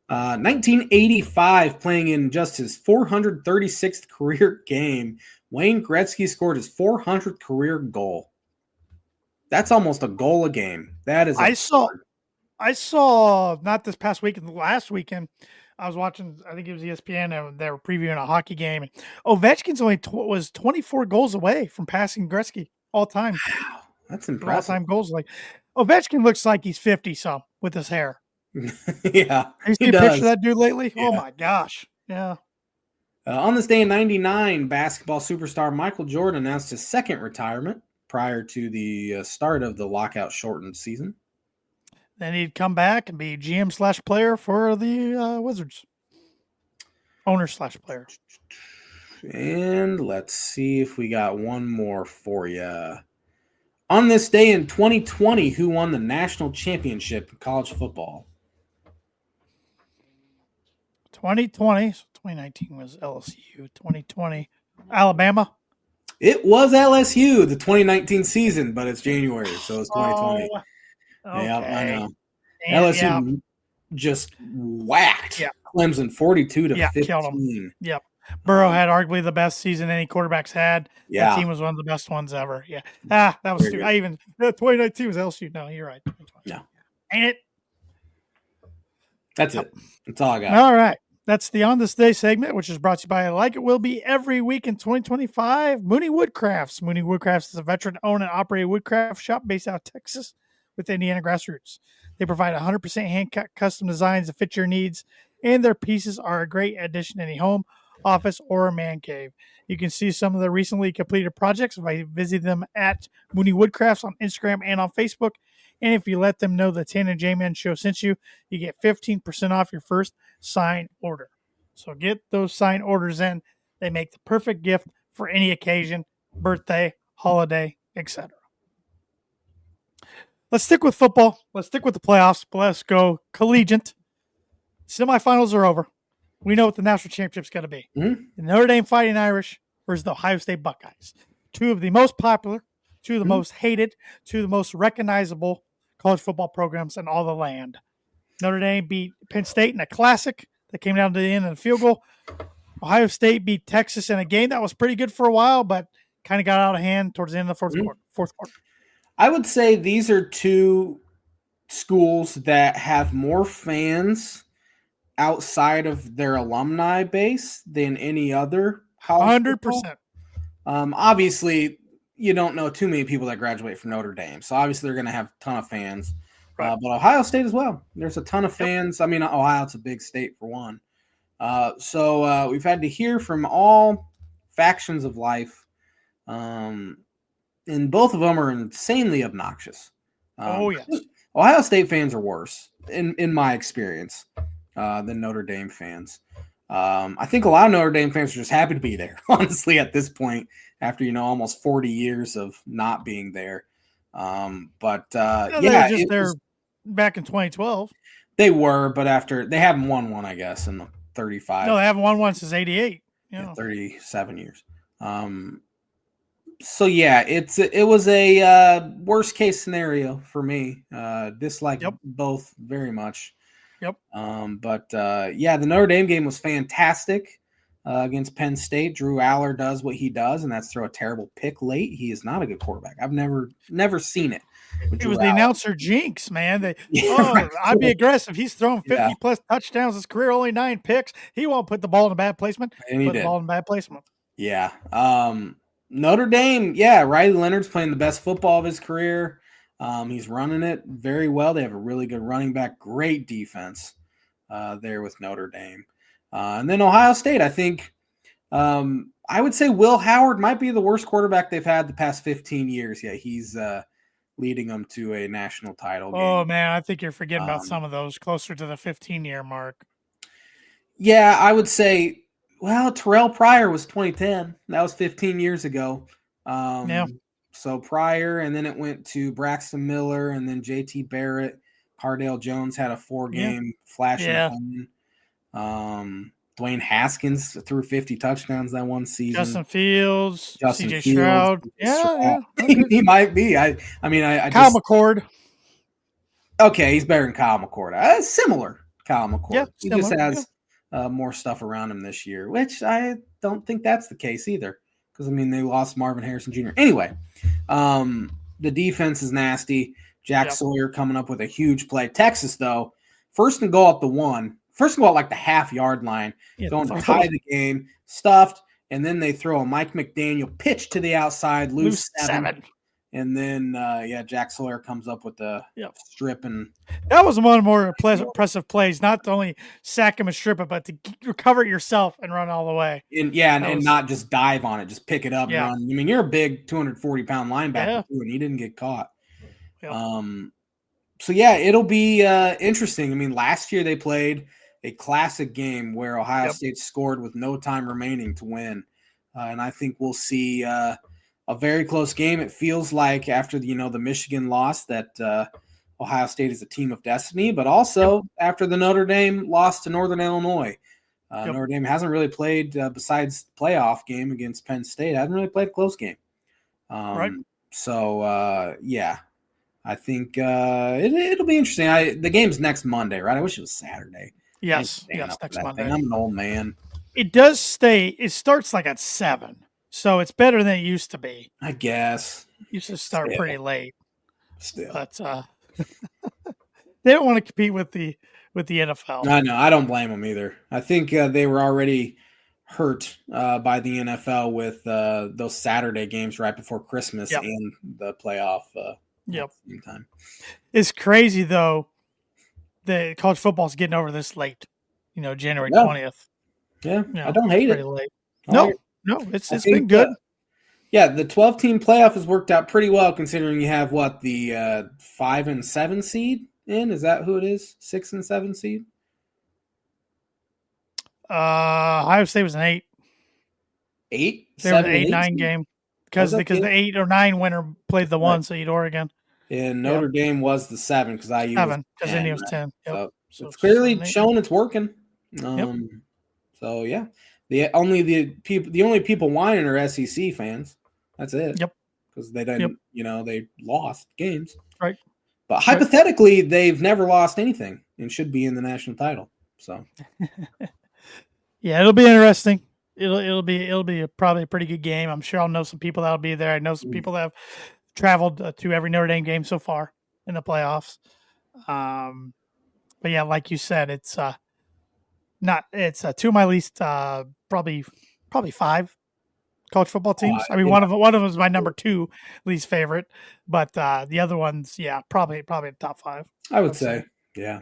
[SPEAKER 1] 1985, playing in just his 436th career game, Wayne Gretzky scored his 400th career goal. That's almost a goal a game. That is.
[SPEAKER 2] I saw not this past weekend, last weekend. I was watching, I think it was ESPN, and they were previewing a hockey game. Ovechkin's only was 24 goals away from passing Gretzky all time.
[SPEAKER 1] Wow, that's impressive.
[SPEAKER 2] All time goals. Like Ovechkin looks like he's 50-some with his hair.
[SPEAKER 1] Yeah,
[SPEAKER 2] have you seen a picture of that dude lately? Yeah. Oh my gosh, yeah.
[SPEAKER 1] On this day in '99, basketball superstar Michael Jordan announced his second retirement prior to the start of the lockout-shortened season.
[SPEAKER 2] Then he'd come back and be GM/player for the Wizards. Owner/player.
[SPEAKER 1] And let's see if we got one more for you. On this day in 2020, who won the national championship in college football?
[SPEAKER 2] 2020. So 2019 was LSU. 2020, Alabama.
[SPEAKER 1] It was LSU, the 2019 season, but it's January, so it's 2020.
[SPEAKER 2] Okay.
[SPEAKER 1] Yeah, I know. LSU just whacked Clemson 42-15.
[SPEAKER 2] Killed them. Yep. Burrow had arguably the best season any quarterbacks had. Yeah. That team was one of the best ones ever. Yeah. That was stupid. 2019 was LSU. No, you're right.
[SPEAKER 1] No.
[SPEAKER 2] Ain't it?
[SPEAKER 1] That's it. That's all I got.
[SPEAKER 2] All right. That's the On This Day segment, which is brought to you by Like It Will Be every week in 2025. Mooney Woodcrafts. Mooney Woodcrafts is a veteran-owned and operated woodcraft shop based out of Texas with Indiana grassroots. They provide 100% hand-cut custom designs that fit your needs, and their pieces are a great addition to any home, office, or a man cave. You can see some of the recently completed projects by visiting them at Mooney Woodcrafts on Instagram and on Facebook. And if you let them know the Tan and J-Man show sent you, you get 15% off your first sign order. So get those sign orders in. They make the perfect gift for any occasion, birthday, holiday, etc. Let's stick with football. Let's stick with the playoffs. Let's go collegiate. Semifinals are over. We know what the national championship's going to be. Mm-hmm. The Notre Dame Fighting Irish versus the Ohio State Buckeyes. Two of the most popular, two of the most hated, two of the most recognizable college football programs in all the land. Notre Dame beat Penn State in a classic that came down to the end in a field goal. Ohio State beat Texas in a game that was pretty good for a while, but kind of got out of hand towards the end of the fourth quarter.
[SPEAKER 1] I would say these are two schools that have more fans outside of their alumni base than any other college
[SPEAKER 2] 100%.
[SPEAKER 1] Obviously, you don't know too many people that graduate from Notre Dame, so obviously they're going to have a ton of fans.
[SPEAKER 2] Right.
[SPEAKER 1] But Ohio State as well. There's a ton of
[SPEAKER 2] Yep.
[SPEAKER 1] fans. I mean, Ohio's a big state for one. So we've had to hear from all factions of life, and both of them are insanely obnoxious.
[SPEAKER 2] Oh yes.
[SPEAKER 1] Ohio State fans are worse, in my experience, than Notre Dame fans. I think a lot of Notre Dame fans are just happy to be there, honestly, at this point, after almost 40 years of not being there. But
[SPEAKER 2] they were just there back in 2012.
[SPEAKER 1] They were, but after they haven't won one, I guess, in the 35.
[SPEAKER 2] No, they haven't won one since '88.
[SPEAKER 1] Yeah, 37 years. So yeah, it was a worst case scenario for me. Dislike both very much.
[SPEAKER 2] Yep.
[SPEAKER 1] But yeah, the Notre Dame game was fantastic against Penn State. Drew Aller does what he does, and that's throw a terrible pick late. He is not a good quarterback. I've never seen it.
[SPEAKER 2] It was the announcer jinx, man. I'd be aggressive. He's thrown 50 plus touchdowns his career, only 9 picks. He won't put the ball in a bad placement.
[SPEAKER 1] And he
[SPEAKER 2] put the ball in bad placement.
[SPEAKER 1] Yeah. Notre Dame, Riley Leonard's playing the best football of his career. He's running it very well. They have a really good running back, great defense there with Notre Dame. And then Ohio State, I think I would say Will Howard might be the worst quarterback they've had the past 15 years. Yeah, he's leading them to a national title game.
[SPEAKER 2] Oh, man, I think you're forgetting about some of those closer to the 15-year mark.
[SPEAKER 1] Yeah, I would say, well, Terrell Pryor was 2010. That was 15 years ago. So Pryor, and then it went to Braxton Miller, and then J.T. Barrett. Cardale Jones had a 4-game flashing run. Dwayne Haskins threw 50 touchdowns that one season.
[SPEAKER 2] Justin Fields, C.J. Stroud. Yeah.
[SPEAKER 1] He might be. I mean,
[SPEAKER 2] Kyle McCord.
[SPEAKER 1] Okay, he's better than Kyle McCord. Similar Kyle McCord.
[SPEAKER 2] Yeah,
[SPEAKER 1] he just has more stuff around him this year, which I don't think that's the case either. Because, I mean, they lost Marvin Harrison Jr. Anyway, the defense is nasty. Jack Sawyer coming up with a huge play. Texas, though, first and goal at the 1. First of all, like the half-yard line, going to tie the game, stuffed, and then they throw a Mike McDaniel pitch to the outside, loose 7. And then, Jack Sawyer comes up with the strip. And
[SPEAKER 2] that was one of the more impressive plays, not to only sack him and strip it, but to recover it yourself and run all the way.
[SPEAKER 1] And not just dive on it, just pick it up and run. I mean, you're a big 240-pound linebacker, too, and he didn't get caught. So, it'll be interesting. I mean, last year they played a classic game where Ohio State scored with no time remaining to win. And I think we'll see a very close game. It feels like after the Michigan loss that Ohio State is a team of destiny, but also after the Notre Dame loss to Northern Illinois. Notre Dame hasn't really played, besides the playoff game against Penn State, hasn't really played a close game. So, I think it'll be interesting. The game's next Monday, right? I wish it was Saturday.
[SPEAKER 2] Yes, next Monday.
[SPEAKER 1] I'm an old man.
[SPEAKER 2] It starts like at 7, so it's better than it used to be.
[SPEAKER 1] I guess.
[SPEAKER 2] It used to start pretty late.
[SPEAKER 1] Still.
[SPEAKER 2] But they don't want to compete with the NFL.
[SPEAKER 1] I know. I don't blame them either. I think they were already hurt by the NFL with those Saturday games right before Christmas and the playoff at the same time.
[SPEAKER 2] It's crazy, though, that college football is getting over this late, January 20th.
[SPEAKER 1] Yeah, I don't hate it.
[SPEAKER 2] Late. No, it's been good.
[SPEAKER 1] The 12-team playoff has worked out pretty well considering you have, the 5 and 7 seed in? Is that who it is? 6 and 7 seed?
[SPEAKER 2] Ohio State was an 8.
[SPEAKER 1] 8?
[SPEAKER 2] They were an 8-9 game because the 8 or 9 winner played the 1, so you'd Oregon.
[SPEAKER 1] And Notre Dame was the 7 because IU
[SPEAKER 2] 7 because Indy was 10.
[SPEAKER 1] So it's clearly shown it's working. So the only people whining are SEC fans. That's it. Because they didn't, they lost games.
[SPEAKER 2] Right.
[SPEAKER 1] But hypothetically, they've never lost anything and should be in the national title. So.
[SPEAKER 2] It'll be interesting. It'll be probably a pretty good game. I'm sure I'll know some people that'll be there. I know some people that have traveled to every Notre Dame game so far in the playoffs. But like you said, it's 2 of my least, probably 5 college football teams. I mean, one of them is my number 2 least favorite, but the other ones, probably the top 5.
[SPEAKER 1] I would say. Yeah.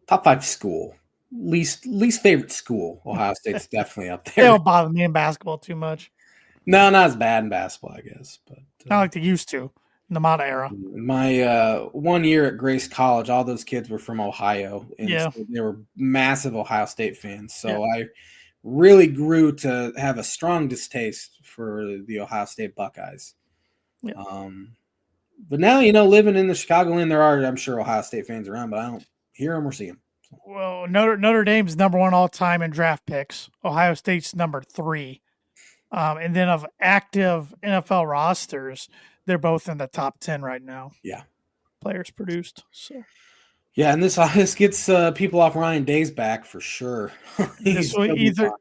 [SPEAKER 1] Top 5 school. Least favorite school. Ohio State's definitely up there.
[SPEAKER 2] They don't bother me in basketball too much.
[SPEAKER 1] No, not as bad in basketball, I guess. But
[SPEAKER 2] not like they used to in the Mata era.
[SPEAKER 1] My 1 year at Grace College, all those kids were from Ohio. And so they were massive Ohio State fans. So I really grew to have a strong distaste for the Ohio State Buckeyes. Yeah. But now, living in the Chicagoland, there are, I'm sure, Ohio State fans around, but I don't hear them or see them. So.
[SPEAKER 2] Well, Notre Dame's number 1 all time in draft picks. Ohio State's number 3. And then of active NFL rosters, they're both in the top 10 right now.
[SPEAKER 1] Yeah.
[SPEAKER 2] Players produced. So.
[SPEAKER 1] Yeah, and this gets people off Ryan Day's back for sure.
[SPEAKER 2] This will either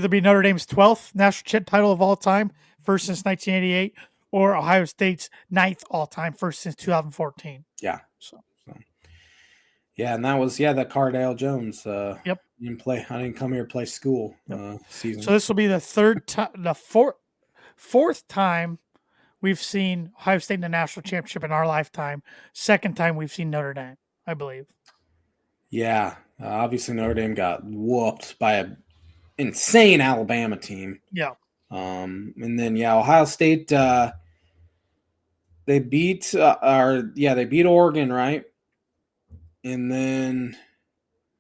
[SPEAKER 2] be Notre Dame's 12th national title of all time, first since 1988, or Ohio State's 9th all time, first since 2014.
[SPEAKER 1] Yeah. So. Yeah, and that was that Cardale Jones.
[SPEAKER 2] Yep.
[SPEAKER 1] Didn't play. I didn't come here to play school season.
[SPEAKER 2] So this will be the fourth time we've seen Ohio State in the national championship in our lifetime. Second time we've seen Notre Dame, I believe.
[SPEAKER 1] Yeah, obviously Notre Dame got whooped by an insane Alabama team.
[SPEAKER 2] Yeah.
[SPEAKER 1] And then Ohio State. They beat they beat Oregon, right? And then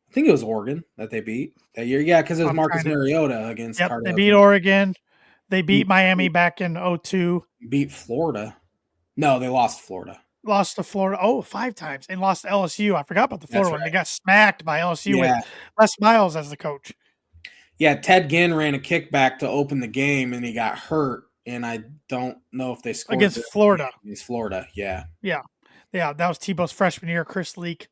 [SPEAKER 1] I think it was Oregon that they beat that year. Yeah, because it was Marcus Mariota against Cardale.
[SPEAKER 2] They beat Oregon. They beat Miami back in 2002.
[SPEAKER 1] Beat Florida. No, they lost to Florida.
[SPEAKER 2] Lost to Florida 5 times and lost to LSU. I forgot about the Florida one. They got smacked by LSU with Les Miles as the coach.
[SPEAKER 1] Yeah, Ted Ginn ran a kickback to open the game and he got hurt. And I don't know if they scored
[SPEAKER 2] against Florida.
[SPEAKER 1] Against Florida, yeah.
[SPEAKER 2] That was Tebow's freshman year. Chris Leak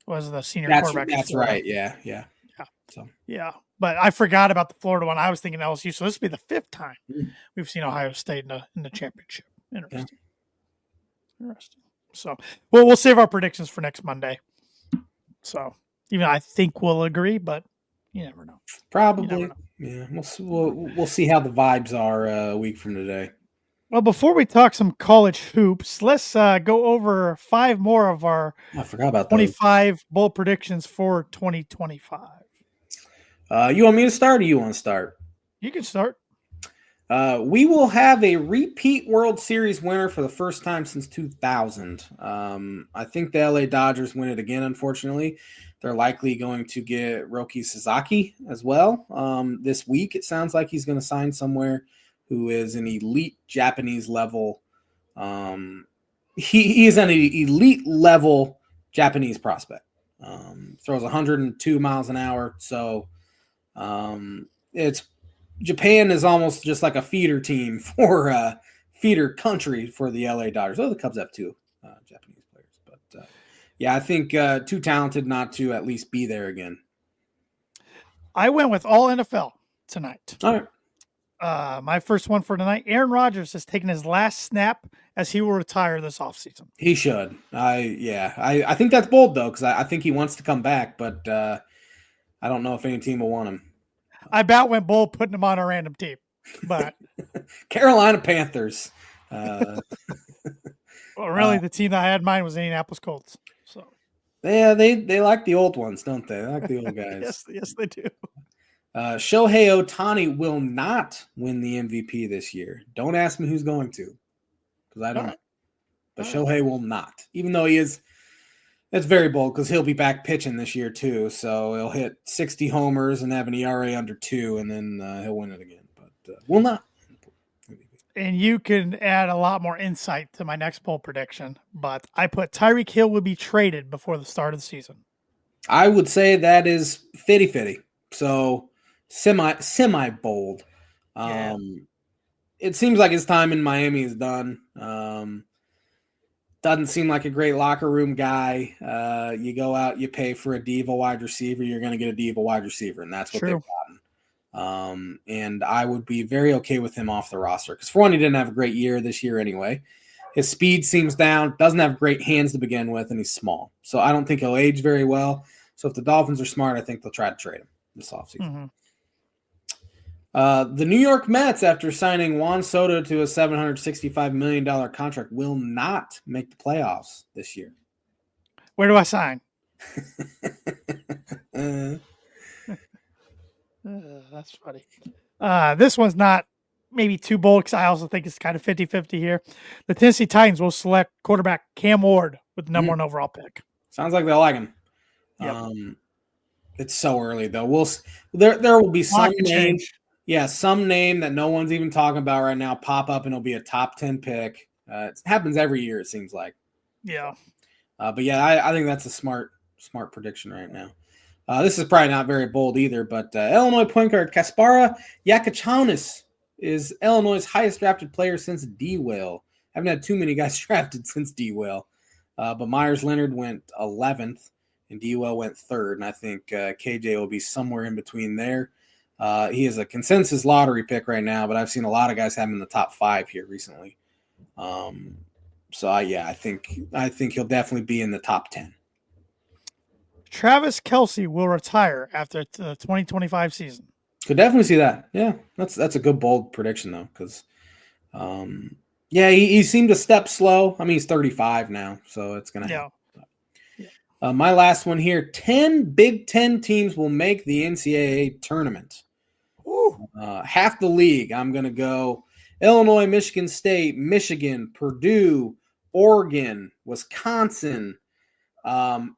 [SPEAKER 2] was the senior quarterback.
[SPEAKER 1] That's right. Yeah. So
[SPEAKER 2] but I forgot about the Florida one. I was thinking LSU. So this will be the 5th time we've seen Ohio State in the championship. Interesting. So, we'll save our predictions for next Monday. So, even I think we'll agree, but you never know.
[SPEAKER 1] Probably. Yeah, we'll see how the vibes are a week from today.
[SPEAKER 2] Well, before we talk some college hoops, let's go over 5 more of our 25 bowl predictions for 2025.
[SPEAKER 1] You want me to start or you want to start?
[SPEAKER 2] You can start.
[SPEAKER 1] We will have a repeat World Series winner for the first time since 2000. I think the LA Dodgers win it again, unfortunately. They're likely going to get Roki Sasaki as well. This week, it sounds like he's going to sign somewhere who is an elite Japanese level. He is an elite level Japanese prospect. Throws 102 miles an hour. So Japan is almost just like a feeder team for feeder country for the LA Dodgers. Oh, the Cubs have 2 Japanese players. But I think too talented not to at least be there again.
[SPEAKER 2] I went with all NFL tonight.
[SPEAKER 1] All right.
[SPEAKER 2] My first one for tonight, Aaron Rodgers has taken his last snap as he will retire this offseason.
[SPEAKER 1] He should. I think that's bold, though, because I think he wants to come back, but I don't know if any team will want him.
[SPEAKER 2] I about went bold putting him on a random team, but
[SPEAKER 1] Carolina Panthers.
[SPEAKER 2] Well, really, the team that I had in mind was Indianapolis Colts. So
[SPEAKER 1] yeah, they like the old ones, don't they? They like the old guys.
[SPEAKER 2] yes, they do.
[SPEAKER 1] Shohei Ohtani will not win the MVP this year. Don't ask me who's going to, because I don't know. But Shohei will not, even though he is. That's very bold because he'll be back pitching this year too. So he'll hit 60 homers and have an ERA under 2, and then he'll win it again. But will not.
[SPEAKER 2] And you can add a lot more insight to my next bowl prediction. But I put Tyreek Hill would be traded before the start of the season.
[SPEAKER 1] I would say that is fitty. So semi bold. It seems like his time in Miami is done. Doesn't seem like a great locker room guy. You go out, you pay for a diva wide receiver, you're going to get a diva wide receiver, and that's what they've gotten. And I would be very okay with him off the roster because, for one, he didn't have a great year this year anyway. His speed seems down, doesn't have great hands to begin with, and he's small. So I don't think he'll age very well. So if the Dolphins are smart, I think they'll try to trade him this offseason. The New York Mets, after signing Juan Soto to a $765 million contract, will not make the playoffs this year.
[SPEAKER 2] Where do I sign? That's funny. This one's not maybe too bold because I also think it's kind of 50-50 here. The Tennessee Titans will select quarterback Cam Ward with the number 1 overall pick.
[SPEAKER 1] Sounds like they like him. Yep. It's so early though. There will be some name. Yeah, some name that no one's even talking about right now pop up and it'll be a top 10 pick. It happens every year, it seems like.
[SPEAKER 2] Yeah.
[SPEAKER 1] But yeah, I think that's a smart prediction right now. This is probably not very bold either, but Illinois point guard Kaspara Yakachaunis is Illinois' highest drafted player since D-Whale. Haven't had too many guys drafted since D-Whale. But Myers Leonard went 11th and D-Whale went 3rd. And I think KJ will be somewhere in between there. He is a consensus lottery pick right now, but I've seen a lot of guys have him in the top 5 here recently. I think he'll definitely be in the top 10.
[SPEAKER 2] Travis Kelce will retire after the 2025 season.
[SPEAKER 1] Could definitely see that. Yeah, that's a good bold prediction though, because he seemed to step slow. I mean, he's 35 now, so it's gonna happen. Yeah. My last one here: 10 Big Ten teams will make the NCAA tournament. Half the league. I'm gonna go Illinois, Michigan State, Michigan, Purdue, Oregon, Wisconsin.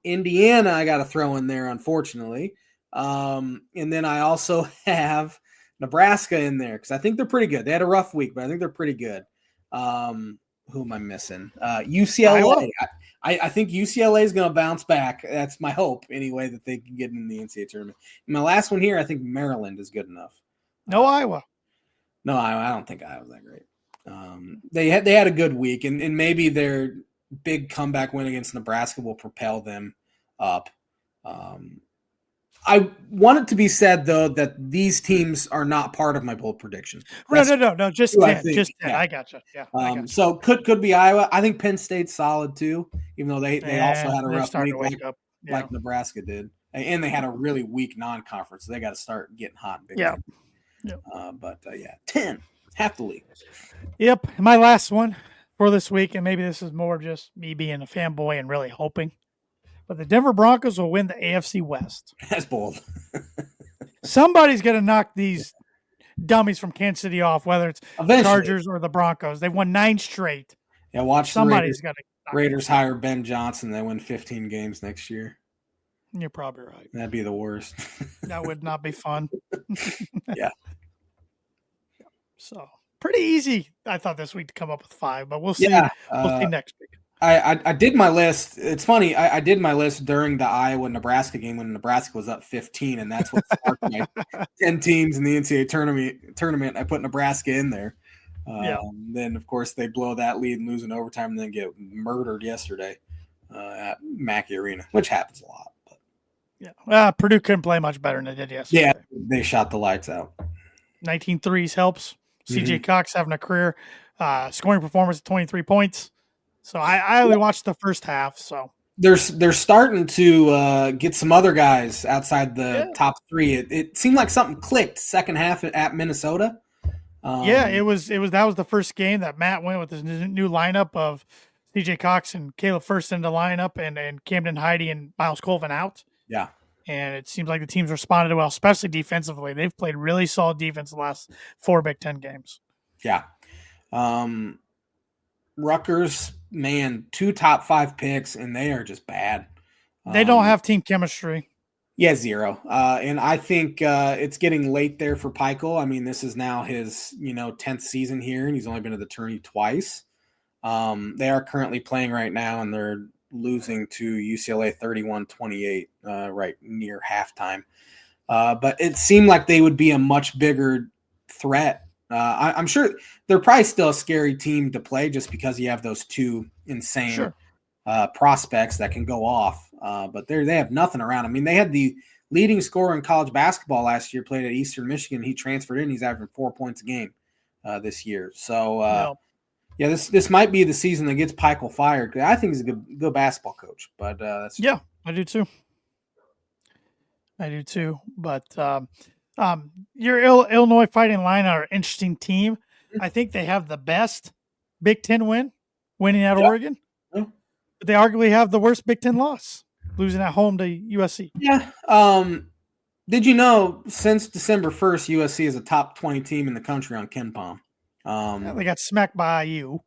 [SPEAKER 1] Indiana, I got to throw in there, unfortunately. And then I also have Nebraska in there because I think they're pretty good. They had a rough week, but I think they're pretty good. Who am I missing? UCLA. I think UCLA is going to bounce back. That's my hope, anyway, that they can get in the NCAA tournament. And my last one here, I think Maryland is good enough.
[SPEAKER 2] No Iowa.
[SPEAKER 1] No, I don't think Iowa's that great. They had a good week, and maybe their big comeback win against Nebraska will propel them up. I want it to be said, though, that these teams are not part of my bold prediction.
[SPEAKER 2] No, just 10. Just 10. Yeah. I gotcha. Yeah.
[SPEAKER 1] So could be Iowa. I think Penn State's solid, too, even though they also had a rough week like Nebraska did. And they had a really weak non-conference, so they got to start getting hot and big.
[SPEAKER 2] Yeah.
[SPEAKER 1] 10, half the league.
[SPEAKER 2] Yep. My last one for this week, and maybe this is more just me being a fanboy and really hoping, but the Denver Broncos will win the AFC West.
[SPEAKER 1] That's bold.
[SPEAKER 2] Somebody's going to knock these dummies from Kansas City off, whether it's the Chargers or the Broncos. They won 9 straight.
[SPEAKER 1] Yeah, watch somebody's got to. Raiders hire Ben Johnson. They win 15 games next year.
[SPEAKER 2] You're probably right.
[SPEAKER 1] That'd be the worst.
[SPEAKER 2] That would not be fun.
[SPEAKER 1] Yeah.
[SPEAKER 2] So pretty easy, I thought, this week to come up with 5, but we'll see. Yeah, we'll see next week.
[SPEAKER 1] I did my list. It's funny. I did my list during the Iowa-Nebraska game when Nebraska was up 15, and that's what sparked my 10 teams in the NCAA tournament. I put Nebraska in there. Then, of course, they blow that lead and lose in overtime and then get murdered yesterday at Mackey Arena, which happens a lot. But.
[SPEAKER 2] Yeah. Well, Purdue couldn't play much better than they did yesterday.
[SPEAKER 1] Yeah, they shot the lights out.
[SPEAKER 2] 19 threes helps. CJ Cox having a career scoring performance of 23 points. So I only watched the first half. So
[SPEAKER 1] they're starting to get some other guys outside the top 3. It seemed like something clicked second half at Minnesota.
[SPEAKER 2] It was that was the first game that Matt went with his new lineup of CJ Cox and Caleb First in the lineup and Camden Heide and Miles Colvin out.
[SPEAKER 1] Yeah.
[SPEAKER 2] And it seems like the teams responded well, especially defensively. They've played really solid defense the last 4 Big Ten games.
[SPEAKER 1] Yeah. Rutgers, man, 2 top 5 picks, and they are just bad.
[SPEAKER 2] They don't have team chemistry.
[SPEAKER 1] Yeah, 0. And I think it's getting late there for Peichel. I mean, this is now his 10th season here, and he's only been to the tourney twice. They are currently playing right now, and they're losing to UCLA 31-28 right near halftime. But it seemed like they would be a much bigger threat. I'm sure they're probably still a scary team to play just because you have those 2 insane prospects that can go off. But they have nothing around. I mean, they had the leading scorer in college basketball last year, played at Eastern Michigan. He transferred in. He's averaging 4 points a game this year. So, this might be the season that gets Peichel fired. I think he's a good basketball coach. But
[SPEAKER 2] I do too. But Your Illinois Fighting Illini are an interesting team. I think they have the best Big Ten winning at Oregon.
[SPEAKER 1] Yeah.
[SPEAKER 2] But they arguably have the worst Big Ten loss, losing at home to USC.
[SPEAKER 1] Yeah. Did you know since December 1st, USC is a top 20 team in the country on KenPom?
[SPEAKER 2] They got smacked by IU.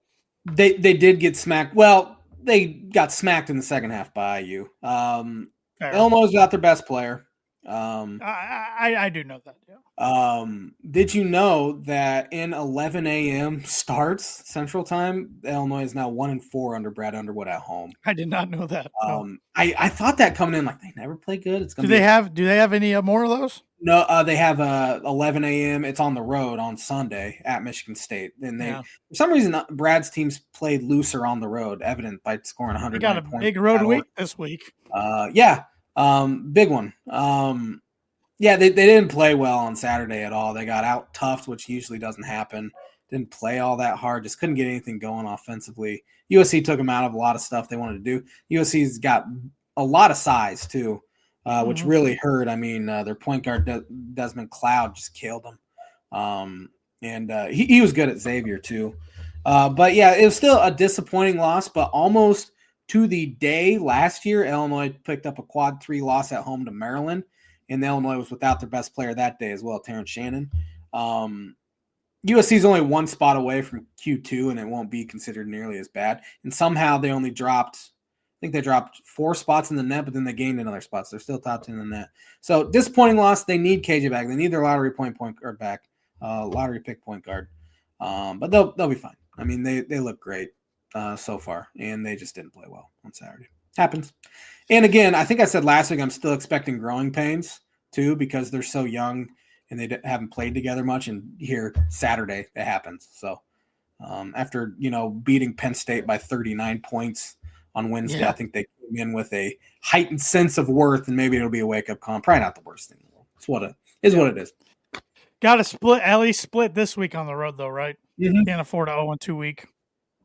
[SPEAKER 1] They did get smacked. Well, they got smacked in the second half by IU. Illinois is without their best player.
[SPEAKER 2] I do know that.
[SPEAKER 1] Yeah. Did you know that in 11 a.m. starts Central Time, Illinois is now 1-4 under Brad Underwood at home?
[SPEAKER 2] I did not know that. No.
[SPEAKER 1] I thought that coming in like they never play good. It's gonna.
[SPEAKER 2] Do they have any more of those?
[SPEAKER 1] No, they have 11 a.m. It's on the road on Sunday at Michigan State, and they for some reason Brad's teams played looser on the road, evident by scoring 100.
[SPEAKER 2] Got a big road week this week.
[SPEAKER 1] Big one. They didn't play well on Saturday at all. They got out toughed, which usually doesn't happen. Didn't play all that hard. Just couldn't get anything going offensively. USC took them out of a lot of stuff they wanted to do. USC's got a lot of size too, which really hurt. I mean, their point guard Desmond Cloud just killed them, and he was good at Xavier too. But yeah, it was still a disappointing loss. But almost to the day last year, Illinois picked up a quad 3 loss at home to Maryland. And Illinois was without their best player that day as well, Terrence Shannon. USC is only one spot away from Q2, and it won't be considered nearly as bad. And somehow they only dropped 4 spots in the net, but then they gained another spot. So they're still top 10 in the net. So disappointing loss. They need KJ back. They need their lottery point guard back, lottery pick point guard. But they'll be fine. I mean, they look great so far, and they just didn't play well on Saturday. Happens. And again, I think I said last week I'm still expecting growing pains too because they're so young and they haven't played together much. And here Saturday it happens. So after beating Penn State by 39 points on Wednesday, I think they came in with a heightened sense of worth, and maybe it'll be a wake up call. Probably not the worst thing in the world. It's what it is.
[SPEAKER 2] Got to at least split this week on the road though, right? Mm-hmm. Can't afford a 0-2 week.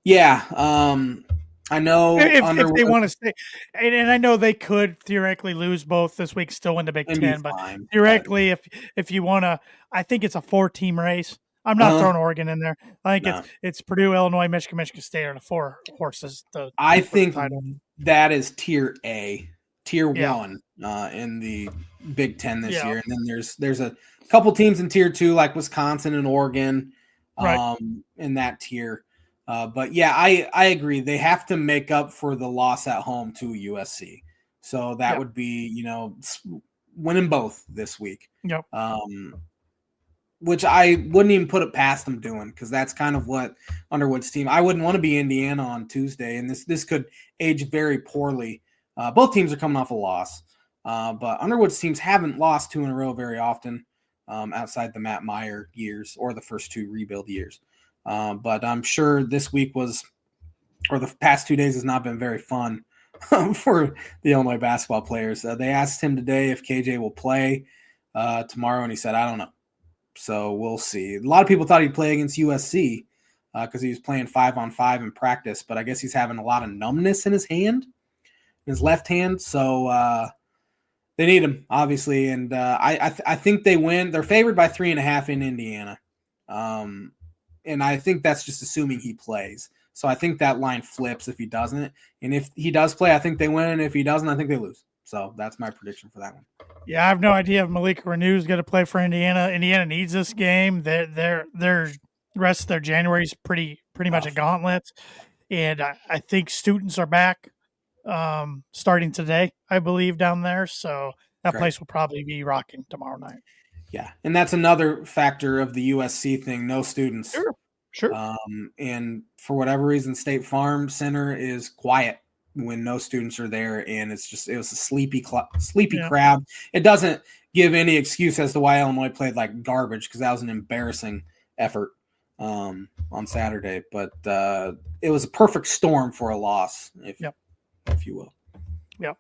[SPEAKER 1] Yeah. I know
[SPEAKER 2] if they want to stay, and I know they could theoretically lose both this week, still win the Big Ten. But theoretically, if you want to, I think it's a 4-team race. I'm not throwing Oregon in there. I think it's Purdue, Illinois, Michigan State are the 4 horses.
[SPEAKER 1] I think that is Tier A, Tier 1 in the Big Ten this year, and then there's a couple teams in Tier 2 like Wisconsin and Oregon, in that tier. But yeah, I agree. They have to make up for the loss at home to USC. So that would be, winning both this week.
[SPEAKER 2] Yep.
[SPEAKER 1] Which I wouldn't even put it past them doing, because that's kind of what Underwood's team. I wouldn't want to be Indiana on Tuesday, and this could age very poorly. Both teams are coming off a loss, but Underwood's teams haven't lost 2 in a row very often, outside the Matt Meyer years or the first 2 rebuild years. But I'm sure this week the past 2 days has not been very fun for the Illinois basketball players. They asked him today if KJ will play tomorrow, and he said, I don't know. So we'll see. A lot of people thought he'd play against USC because he was playing 5-on-5 in practice, but I guess he's having a lot of numbness in his hand, in his left hand. So they need him, obviously. And I think they win. They're favored by 3.5 in Indiana. And I think that's just assuming he plays. So I think that line flips if he doesn't. And if he does play, I think they win. And if he doesn't, I think they lose. So that's my prediction for that one.
[SPEAKER 2] Yeah, I have no idea if Malik Renew is going to play for Indiana. Indiana needs this game. Their rest of their January is pretty much a gauntlet. And I think students are back starting today, I believe, down there. So that place will probably be rocking tomorrow night.
[SPEAKER 1] Yeah, and that's another factor of the USC thing. No students.
[SPEAKER 2] Sure.
[SPEAKER 1] And for whatever reason, State Farm Center is quiet when no students are there, and it was a sleepy crowd. It doesn't give any excuse as to why Illinois played like garbage, because that was an embarrassing effort on Saturday. But it was a perfect storm for a loss, if you will. Yep.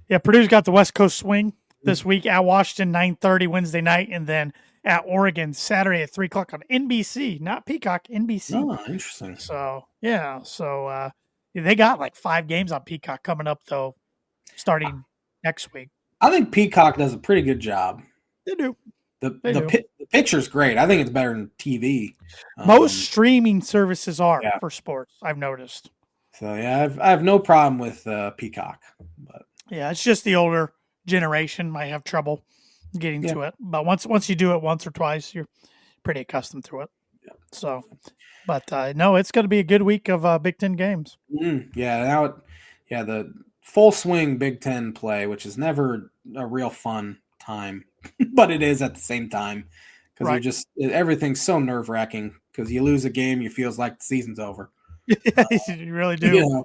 [SPEAKER 2] Yeah, Purdue's got the West Coast swing this week at Washington, 9:30 Wednesday night, and then at Oregon Saturday at 3:00 on NBC, not Peacock, NBC.
[SPEAKER 1] Oh, interesting.
[SPEAKER 2] So they got like 5 games on Peacock coming up though, starting next week.
[SPEAKER 1] I think Peacock does a pretty good job.
[SPEAKER 2] They do.
[SPEAKER 1] The picture's great. I think it's better than TV.
[SPEAKER 2] Most streaming services are for sports, I've noticed.
[SPEAKER 1] So yeah, I have no problem with Peacock, but
[SPEAKER 2] yeah, it's just the older generation might have trouble getting to it. But once you do it once or twice, you're pretty accustomed to it.
[SPEAKER 1] Yeah.
[SPEAKER 2] So, but no, it's going to be a good week of Big Ten games.
[SPEAKER 1] The full swing Big Ten play, which is never a real fun time, but it is at the same time because everything's so nerve wracking because you lose a game, you feels like the season's over.
[SPEAKER 2] You really do.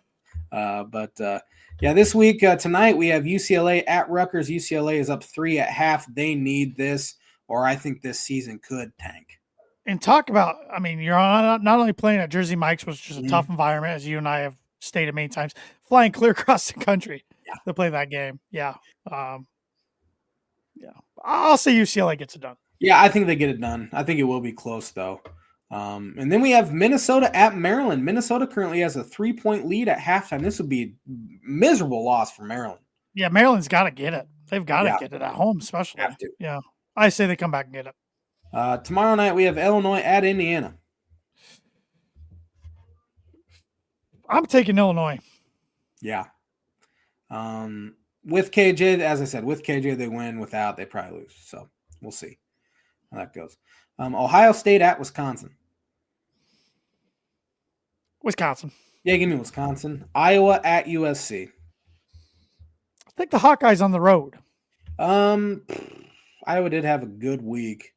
[SPEAKER 1] This week tonight we have UCLA at Rutgers. UCLA is up 3 at half. They need this, or I think this season could tank.
[SPEAKER 2] And talk about, I mean, you're not only playing at Jersey Mike's, which is a tough environment, as you and I have stated many times, flying clear across the country to play that game. Yeah. I'll say UCLA gets it done.
[SPEAKER 1] Yeah, I think they get it done. I think it will be close, though. And then we have Minnesota at Maryland. Minnesota currently has a 3-point lead at halftime. This would be a miserable loss for Maryland.
[SPEAKER 2] Yeah, Maryland's got to get it. They've got to get it at home, especially.
[SPEAKER 1] Have to.
[SPEAKER 2] Yeah. I say they come back and get it.
[SPEAKER 1] Tomorrow night we have Illinois at Indiana.
[SPEAKER 2] I'm taking Illinois.
[SPEAKER 1] Yeah. With KJ, as I said, with KJ they win. Without, they probably lose. So we'll see how that goes. Ohio State at Wisconsin. Yeah, give me Wisconsin. Iowa at USC.
[SPEAKER 2] I think the Hawkeyes on the road.
[SPEAKER 1] Iowa did have a good week.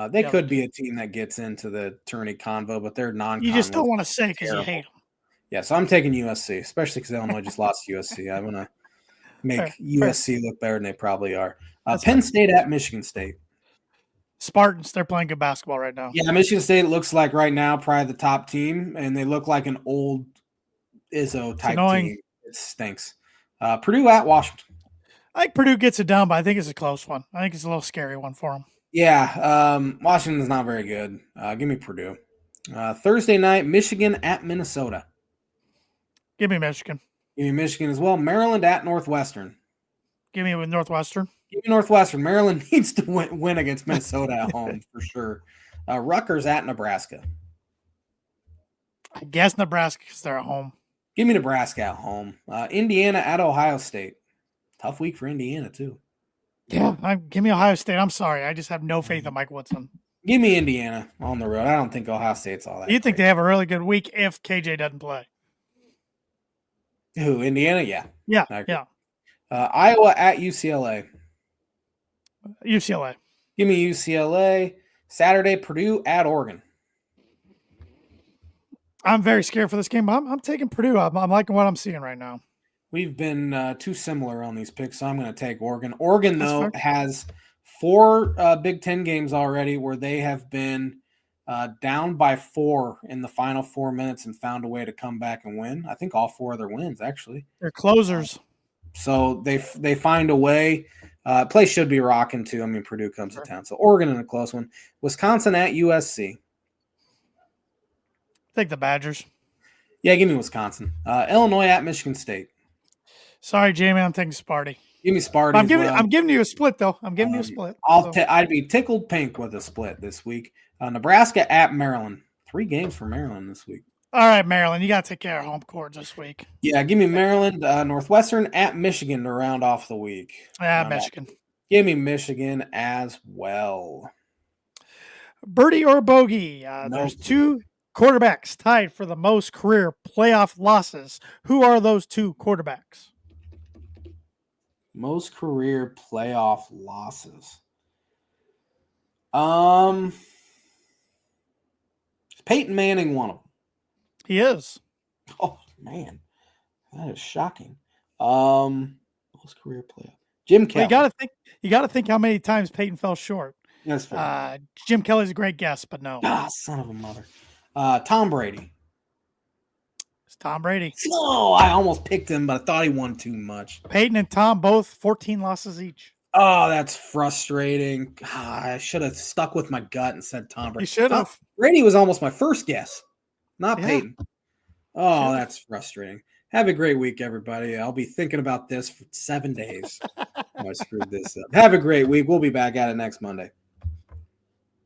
[SPEAKER 1] They could be a team that gets into the tourney convo, but they're non-con.
[SPEAKER 2] You just don't want to say because you hate them.
[SPEAKER 1] Yeah, so I'm taking USC, especially because Illinois just lost to USC. I want to make USC look better than they probably are. Penn State at Michigan State.
[SPEAKER 2] Spartans, they're playing good basketball right now.
[SPEAKER 1] Yeah, Michigan State looks like right now probably the top team, and they look like an old Izzo type team. It stinks. Purdue at Washington.
[SPEAKER 2] I think Purdue gets it done, but I think it's a close one. I think it's a little scary one for them.
[SPEAKER 1] Yeah, Washington's not very good. Give me Purdue. Thursday night, Michigan at Minnesota.
[SPEAKER 2] Give me Michigan.
[SPEAKER 1] Give me Michigan as well. Maryland at Northwestern.
[SPEAKER 2] Give me with Northwestern.
[SPEAKER 1] Give me Northwestern. Maryland needs to win against Minnesota at home for sure. Rutgers at Nebraska.
[SPEAKER 2] I guess Nebraska because they're at home.
[SPEAKER 1] Give me Nebraska at home. Indiana at Ohio State. Tough week for Indiana too.
[SPEAKER 2] Yeah, give me Ohio State. I'm sorry. I just have no faith in Mike Woodson.
[SPEAKER 1] Give me Indiana on the road. I don't think Ohio State's all that.
[SPEAKER 2] You think they have a really good week if KJ doesn't play?
[SPEAKER 1] Who, Indiana? Yeah.
[SPEAKER 2] Yeah.
[SPEAKER 1] Iowa at UCLA.
[SPEAKER 2] UCLA.
[SPEAKER 1] Give me UCLA. Saturday, Purdue at Oregon.
[SPEAKER 2] I'm very scared for this game. I'm taking Purdue. I'm liking what I'm seeing right now.
[SPEAKER 1] We've been too similar on these picks, so I'm going to take Oregon. Oregon, though, has 4 Big Ten games already where they have been down by 4 in the final 4 minutes and found a way to come back and win. I think all 4 of their wins, actually.
[SPEAKER 2] They're closers.
[SPEAKER 1] So they find a way. Place should be rocking, too. I mean, Purdue comes to town. So Oregon in a close one. Wisconsin at USC.
[SPEAKER 2] Take the Badgers.
[SPEAKER 1] Yeah, give me Wisconsin. Illinois at Michigan State.
[SPEAKER 2] Sorry, Jamie, I'm taking Sparty.
[SPEAKER 1] Give me Sparty.
[SPEAKER 2] I'm giving you a split, though. I'm giving you a split.
[SPEAKER 1] I'd be tickled pink with a split this week. Nebraska at Maryland. 3 games for Maryland this week.
[SPEAKER 2] All right, Maryland, you got to take care of home court this week.
[SPEAKER 1] Yeah, give me Maryland. Northwestern at Michigan to round off the week.
[SPEAKER 2] Yeah, Michigan.
[SPEAKER 1] Give me Michigan as well.
[SPEAKER 2] Birdie or bogey? There's 2 quarterbacks tied for the most career playoff losses. Who are those 2 quarterbacks?
[SPEAKER 1] Most career playoff losses. Peyton Manning one of them.
[SPEAKER 2] He is.
[SPEAKER 1] Oh man, that is shocking. Most career playoff. Jim Kelly.
[SPEAKER 2] You got to think how many times Peyton fell short.
[SPEAKER 1] That's fair.
[SPEAKER 2] Jim Kelly's a great guess, but no.
[SPEAKER 1] Son of a mother. Tom Brady.
[SPEAKER 2] It's Tom Brady.
[SPEAKER 1] Oh, I almost picked him, but I thought he won too much.
[SPEAKER 2] Peyton and Tom both 14 losses each.
[SPEAKER 1] Oh, that's frustrating. I should have stuck with my gut and said Tom Brady.
[SPEAKER 2] You should have.
[SPEAKER 1] Brady was almost my first guess, not Peyton. Oh, that's frustrating. Have a great week, everybody. I'll be thinking about this for 7 days. I screwed this up. Have a great week. We'll be back at it next Monday.